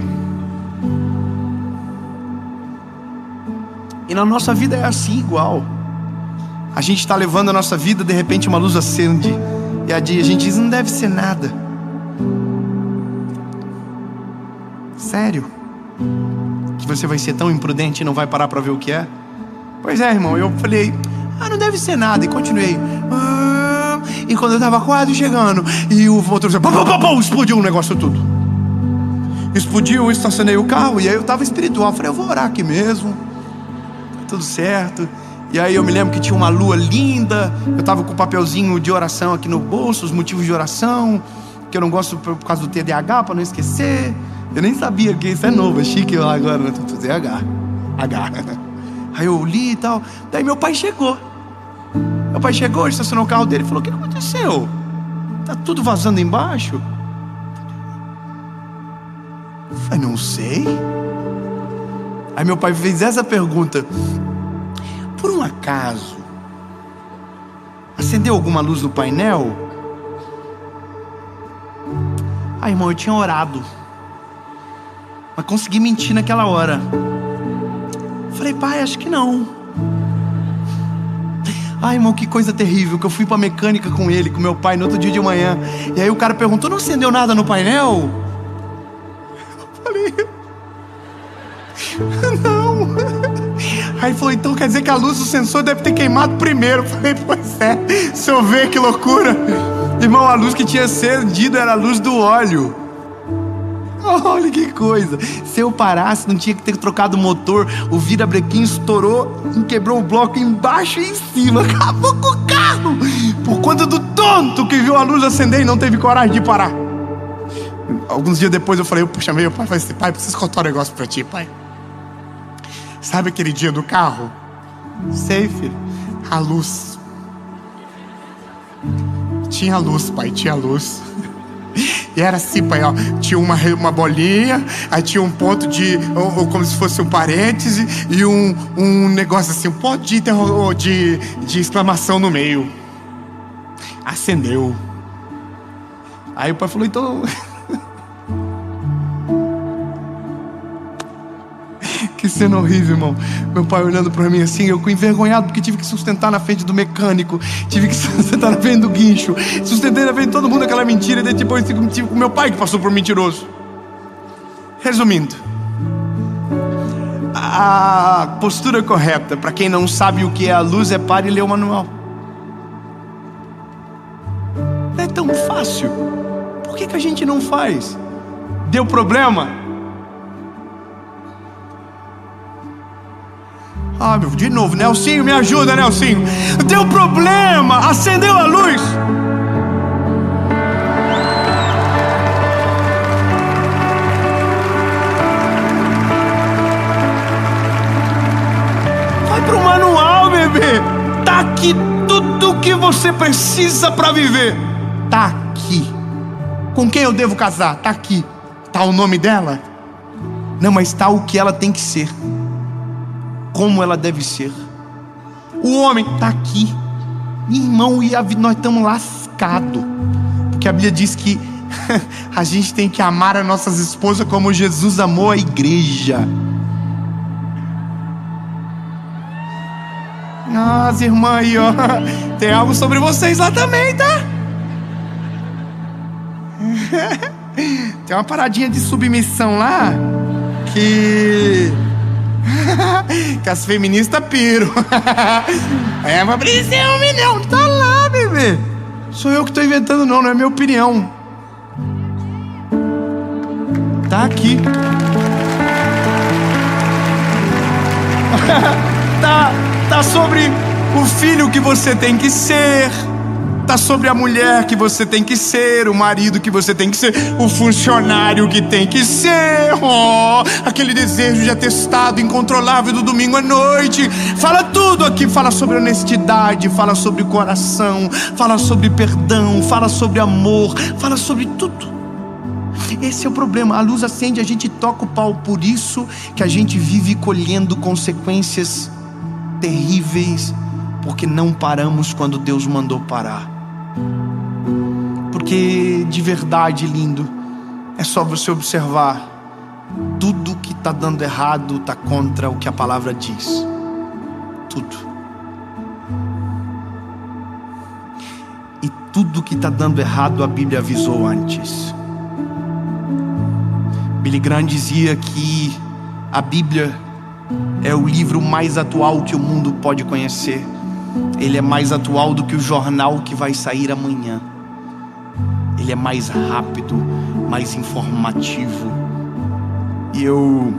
E na nossa vida é assim, igual. A gente está levando a nossa vida, de repente uma luz acende, e a gente diz: não deve ser nada. Sério? Que você vai ser tão imprudente e não vai parar para ver o que é? Pois é, irmão, eu falei: não deve ser nada, e continuei. E quando eu estava quase chegando, e o motor explodiu o negócio tudo. Explodiu, eu estacionei o carro, e aí eu estava espiritual, falei: eu vou orar aqui mesmo, tá tudo certo. E aí eu me lembro que tinha uma lua linda, eu estava com um papelzinho de oração aqui no bolso, os motivos de oração, que eu não gosto por causa do TDAH, para não esquecer. Eu nem sabia que isso é novo, é chique lá agora, né? H. Aí eu li e tal. Daí meu pai chegou. Estacionou o carro dele e falou: o que aconteceu? Tá tudo vazando embaixo? Eu falei: não sei. Aí meu pai fez essa pergunta: por um acaso acendeu alguma luz no painel? Aí, irmão, eu tinha orado, mas consegui mentir naquela hora. Falei: pai, acho que não. Ai, irmão, que coisa terrível, que eu fui pra mecânica com ele, com meu pai, no outro dia de manhã. E aí o cara perguntou: não acendeu nada no painel? Eu falei: não. Aí ele falou: então quer dizer que a luz do sensor deve ter queimado primeiro. Eu falei: pois é, se eu ver, que loucura. Irmão, a luz que tinha acendido era a luz do óleo. Olha que coisa. Se eu parasse, não tinha que ter trocado o motor. O virabrequim estourou e quebrou o bloco embaixo e em cima. Acabou com o carro, por conta do tonto que viu a luz acender e não teve coragem de parar. Alguns dias depois eu chamei o pai e falei assim: pai, preciso contar um negócio pra ti, pai. Sabe aquele dia do carro? Sei, filho. A luz. Tinha luz, pai, tinha luz. E era assim, pai, ó. Tinha uma bolinha, aí tinha um ponto de, ou como se fosse um parêntese, e um negócio assim, um ponto de exclamação no meio. Acendeu. Aí o pai falou: então... Que cena horrível, irmão. Meu pai olhando pra mim assim, eu envergonhado porque tive que sustentar na frente do mecânico, tive que sustentar na frente do guincho, sustentei na frente de todo mundo aquela mentira, e daí depois tive com meu pai que passou por mentiroso. Resumindo, a postura correta, pra quem não sabe o que é a luz, é pare e ler o manual. Não é tão fácil. Por que a gente não faz? Deu problema? Ah, meu, de novo, Nelsinho, me ajuda, Nelsinho. Deu problema, acendeu a luz. Vai pro manual, bebê. Tá aqui tudo que você precisa pra viver. Tá aqui. Com quem eu devo casar? Tá aqui. Tá o nome dela? Não, mas tá o que ela tem que ser, como ela deve ser. O homem está aqui, irmão, e nós estamos lascados, porque a Bíblia diz que a gente tem que amar as nossas esposas como Jesus amou a igreja. As irmãs aí, ó, tem algo sobre vocês lá também, tá? Tem uma paradinha de submissão lá que as feministas piram. É, mas precisa ser um milhão. Tá lá, bebê. Sou eu que tô inventando, não é minha opinião. Tá aqui. Tá sobre o filho que você tem que ser. Tá sobre a mulher que você tem que ser, o marido que você tem que ser, o funcionário que tem que ser. Oh, aquele desejo de atestado incontrolável do domingo à noite. Fala tudo aqui, fala sobre honestidade, fala sobre coração, fala sobre perdão, fala sobre amor, fala sobre tudo. Esse é o problema, a luz acende, a gente toca o pau. Por isso que a gente vive colhendo consequências terríveis, porque não paramos quando Deus mandou parar. Porque de verdade, lindo, é só você observar, tudo que está dando errado está contra o que a palavra diz. Tudo. E tudo que está dando errado a Bíblia avisou antes. Billy Graham dizia que a Bíblia é o livro mais atual que o mundo pode conhecer. Ele é mais atual do que o jornal que vai sair amanhã. Ele é mais rápido, mais informativo. E eu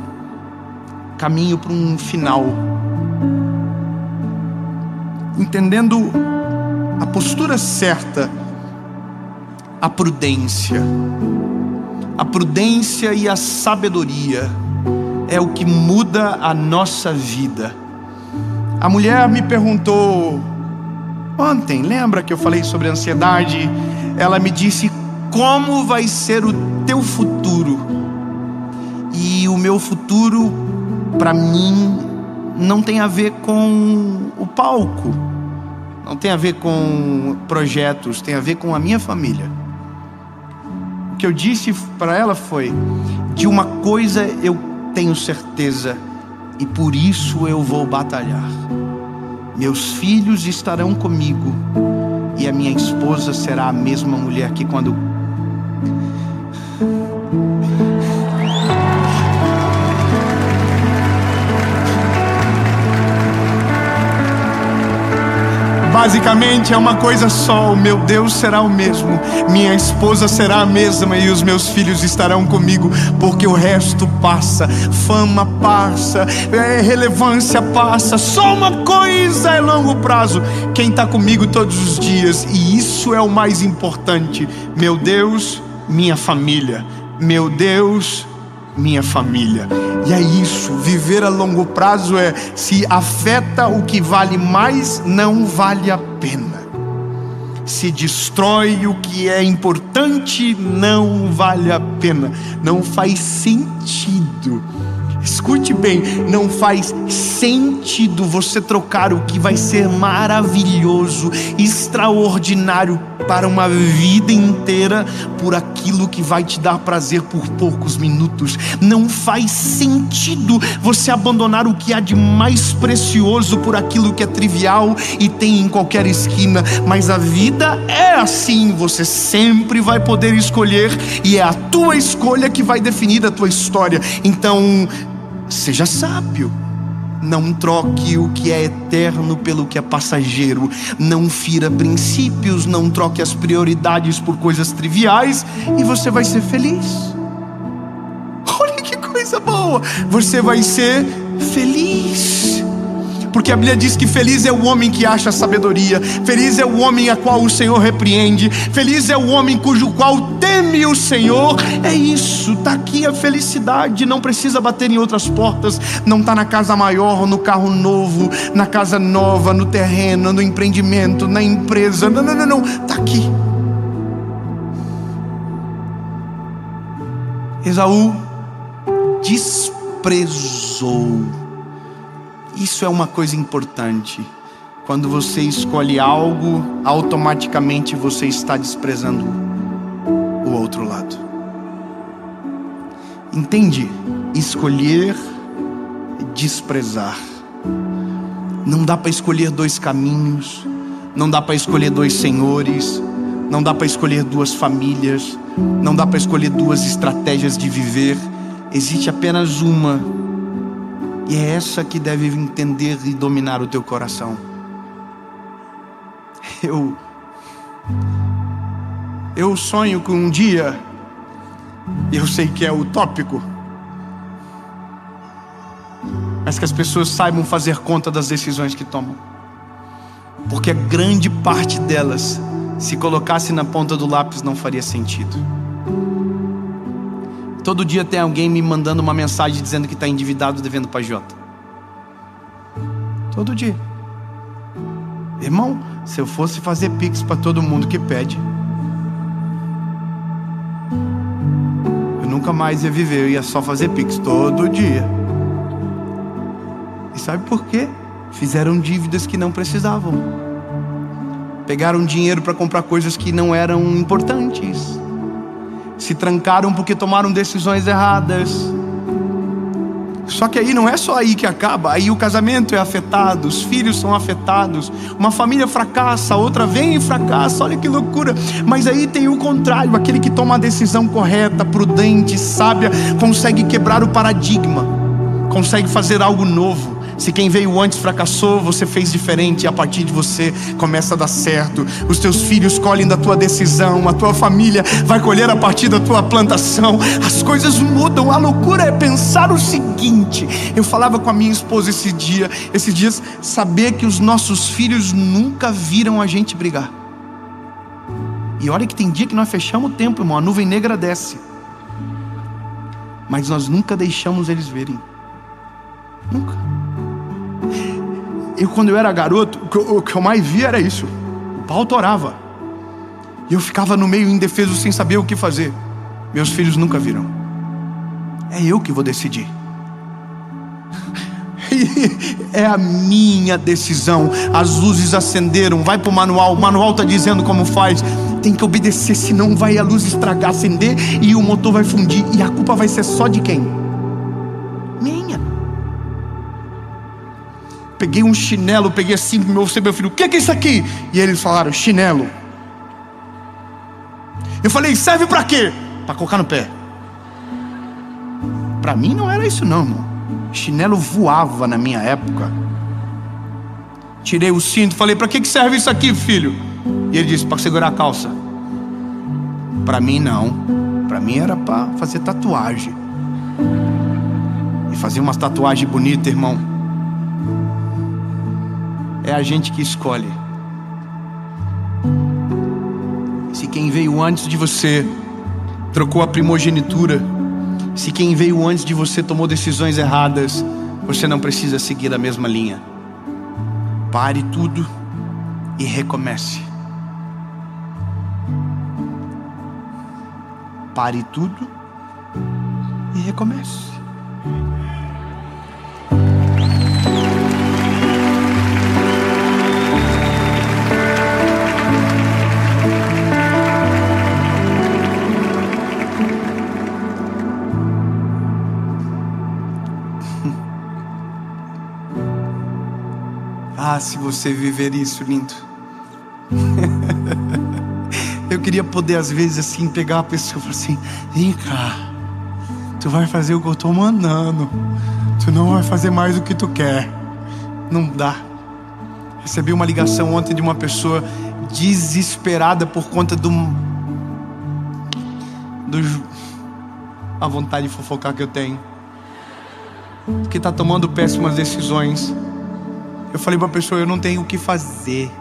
caminho para um final, entendendo a postura certa, a prudência, A prudência e a sabedoria é o que muda a nossa vida. A mulher me perguntou ontem, lembra que eu falei sobre ansiedade? Ela me disse: como vai ser o teu futuro? E o meu futuro, para mim, não tem a ver com o palco, não tem a ver com projetos, tem a ver com a minha família. O que eu disse para ela foi: de uma coisa eu tenho certeza, e por isso eu vou batalhar. Meus filhos estarão comigo, e a minha esposa será a mesma mulher que quando... Basicamente é uma coisa só: o meu Deus será o mesmo, minha esposa será a mesma e os meus filhos estarão comigo, porque o resto passa, fama passa, relevância passa, só uma coisa é longo prazo: quem está comigo todos os dias, e isso é o mais importante. Meu Deus, minha família. Meu Deus, minha família. E é isso, viver a longo prazo é: se afeta o que vale mais, não vale a pena. Se destrói o que é importante, não vale a pena. Não faz sentido. Escute bem, não faz sentido você trocar o que vai ser maravilhoso, extraordinário para uma vida inteira por aquilo que vai te dar prazer por poucos minutos. Não faz sentido você abandonar o que há de mais precioso por aquilo que é trivial e tem em qualquer esquina. Mas a vida é assim, você sempre vai poder escolher, e é a tua escolha que vai definir a tua história. Então, seja sábio. Não troque o que é eterno pelo que é passageiro. Não fira princípios. Não troque as prioridades por coisas triviais, e você vai ser feliz. Olha que coisa boa! Você vai ser feliz. Porque a Bíblia diz que feliz é o homem que acha sabedoria, feliz é o homem a qual o Senhor repreende, feliz é o homem cujo qual teme o Senhor. É isso, está aqui a felicidade. Não precisa bater em outras portas. Não está na casa maior, no carro novo, na casa nova, no terreno, no empreendimento, na empresa. Não, está aqui. Esaú desprezou. Isso é uma coisa importante. Quando você escolhe algo, automaticamente você está desprezando o outro lado. Entende? Escolher e desprezar. Não dá para escolher dois caminhos. Não dá para escolher dois senhores. Não dá para escolher duas famílias. Não dá para escolher duas estratégias de viver. Existe apenas uma. E é essa que deve entender e dominar o teu coração. Eu sonho com um dia, eu sei que é utópico, mas que as pessoas saibam fazer conta das decisões que tomam. Porque a grande parte delas, se colocasse na ponta do lápis, não faria sentido. Todo dia tem alguém me mandando uma mensagem dizendo que está endividado devendo para Jota. Todo dia. Irmão, se eu fosse fazer pix para todo mundo que pede, eu nunca mais ia viver. Eu ia só fazer pix todo dia. E sabe por quê? Fizeram dívidas que não precisavam. Pegaram dinheiro para comprar coisas que não eram importantes. Se trancaram porque tomaram decisões erradas. Só que aí não é só aí que acaba. Aí o casamento é afetado, os filhos são afetados, uma família fracassa, outra vem e fracassa. Olha que loucura. Mas aí tem o contrário. Aquele que toma a decisão correta, prudente, sábia, consegue quebrar o paradigma, consegue fazer algo novo. Se quem veio antes fracassou, você fez diferente, e a partir de você começa a dar certo. Os teus filhos colhem da tua decisão, a tua família vai colher a partir da tua plantação. As coisas mudam. A loucura é pensar o seguinte. Eu falava com a minha esposa esses dias, saber que os nossos filhos nunca viram a gente brigar. E olha que tem dia que nós fechamos o tempo, irmão, a nuvem negra desce. mas nós nunca deixamos eles verem. Nunca. Quando eu era garoto, o que eu mais via era isso. O pau torava. E eu ficava no meio indefeso, sem saber o que fazer. Meus filhos nunca viram. É eu que vou decidir. É a minha decisão. As luzes acenderam, vai pro manual. O manual está dizendo como faz. Tem que obedecer, senão vai a luz estragar, acender e o motor vai fundir. E a culpa vai ser só de quem? Minha. Peguei um chinelo, peguei assim pro meu filho: o que é isso aqui? E eles falaram: chinelo. Eu falei: serve pra quê? Pra colocar no pé. Pra mim não era isso não, irmão. Chinelo voava na minha época. Tirei o cinto, falei: pra que serve isso aqui, filho? E ele disse: pra segurar a calça. Pra mim não. Pra mim era pra fazer tatuagem. E fazer umas tatuagens bonitas, irmão. É a gente que escolhe. Se quem veio antes de você trocou a primogenitura, se quem veio antes de você tomou decisões erradas, você não precisa seguir a mesma linha. Pare tudo e recomece. Pare tudo e recomece. Ah, se você viver isso, lindo. Eu queria poder às vezes assim pegar a pessoa e falar assim: vem cá, tu vai fazer o que eu tô mandando, tu não vai fazer mais o que tu quer. Não dá. Recebi uma ligação ontem de uma pessoa desesperada por conta a vontade de fofocar que eu tenho, que tá tomando péssimas decisões. Eu falei pra pessoa: eu não tenho o que fazer.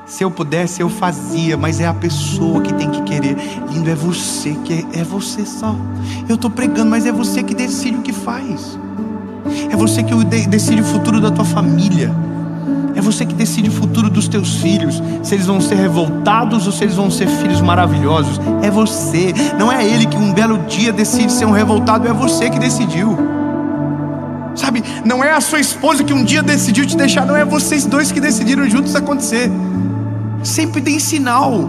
Se eu pudesse eu fazia, mas é a pessoa que tem que querer. Lindo, é você que é você só. Eu tô pregando, mas é você que decide o que faz. É você que decide o futuro da tua família. É você que decide o futuro dos teus filhos, se eles vão ser revoltados ou se eles vão ser filhos maravilhosos. É você. Não é ele que um belo dia decide ser um revoltado, é você que decidiu. Sabe, não é a sua esposa que um dia decidiu te deixar, não é vocês dois que decidiram juntos acontecer. Sempre tem sinal.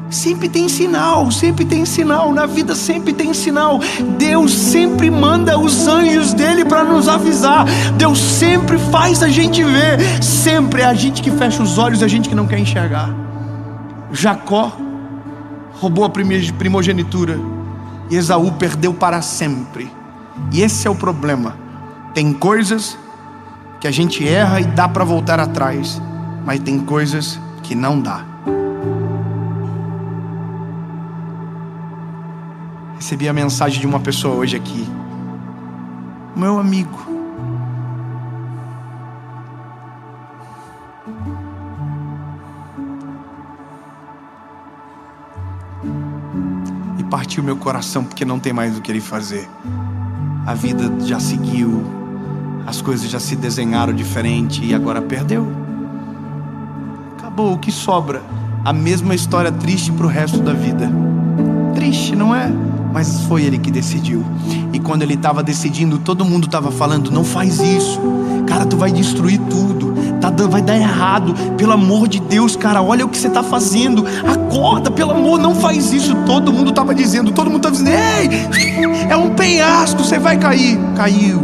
Sempre tem sinal, sempre tem sinal. Na vida sempre tem sinal. Deus sempre manda os anjos dele para nos avisar. Deus sempre faz a gente ver. Sempre é a gente que fecha os olhos, a gente que não quer enxergar. Jacó roubou a primogenitura e Esaú perdeu para sempre. E esse é o problema. Tem coisas que a gente erra e dá para voltar atrás, mas tem coisas que não dá. Recebi a mensagem de uma pessoa hoje aqui, meu amigo. E partiu meu coração, porque não tem mais o que ele fazer. A vida já seguiu, as coisas já se desenharam diferente e agora perdeu. Acabou, o que sobra? A mesma história triste para o resto da vida. Triste, não é? Mas foi ele que decidiu. E quando ele estava decidindo, todo mundo estava falando: não faz isso, cara, tu vai destruir tudo, vai dar errado, pelo amor de Deus, cara, olha o que você está fazendo, acorda, pelo amor, não faz isso. Todo mundo estava dizendo, ei, é um penhasco, você vai cair. Caiu.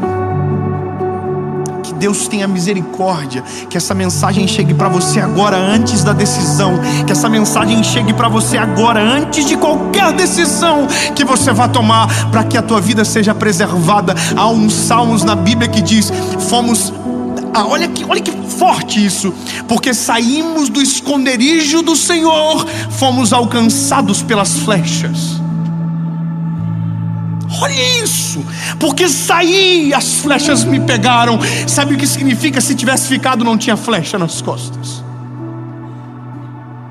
Que Deus tenha misericórdia, que essa mensagem chegue para você agora, antes da decisão. Que essa mensagem chegue para você agora, antes de qualquer decisão que você vá tomar, para que a tua vida seja preservada. Há uns salmos na Bíblia que diz: olha que forte isso, porque saímos do esconderijo do Senhor, fomos alcançados pelas flechas. Olha isso, porque saí, as flechas me pegaram. Sabe o que significa? Se tivesse ficado, não tinha flecha nas costas.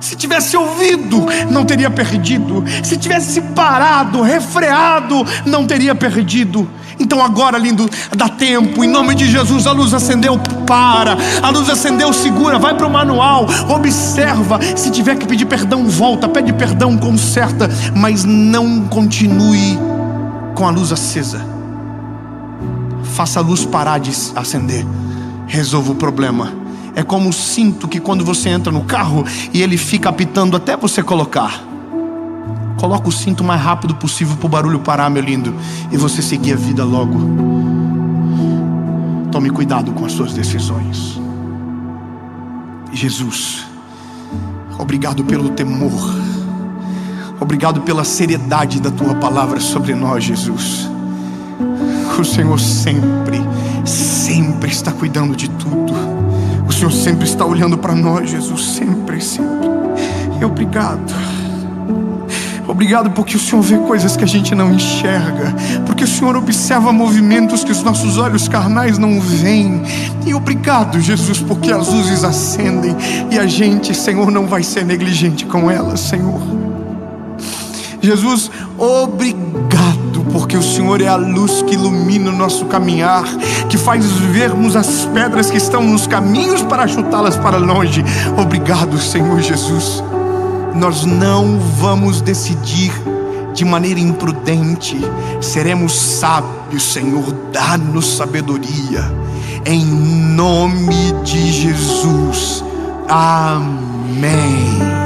Se tivesse ouvido, não teria perdido. Se tivesse parado, refreado, não teria perdido. Então agora, lindo, dá tempo, em nome de Jesus. A luz acendeu, para. A luz acendeu, segura, vai para o manual, observa. Se tiver que pedir perdão, volta, pede perdão, conserta, mas não continue com a luz acesa. Faça a luz parar de acender, resolva o problema. É como o cinto que quando você entra no carro e ele fica apitando até você colocar. Coloca o cinto o mais rápido possível para o barulho parar, meu lindo, e você seguir a vida logo. Tome cuidado com as suas decisões. Jesus, obrigado pelo temor, obrigado pela seriedade da tua palavra sobre nós, Jesus. O Senhor sempre está cuidando de tudo. O Senhor sempre está olhando para nós, Jesus, sempre. E obrigado porque o Senhor vê coisas que a gente não enxerga, porque o Senhor observa movimentos que os nossos olhos carnais não veem. E obrigado, Jesus, porque as luzes acendem e a gente, Senhor, não vai ser negligente com elas, Senhor. Jesus, obrigado porque o Senhor é a luz que ilumina o nosso caminhar, que faz vermos as pedras que estão nos caminhos para chutá-las para longe. Obrigado, Senhor Jesus. Nós não vamos decidir de maneira imprudente, seremos sábios, Senhor, dá-nos sabedoria, em nome de Jesus, amém.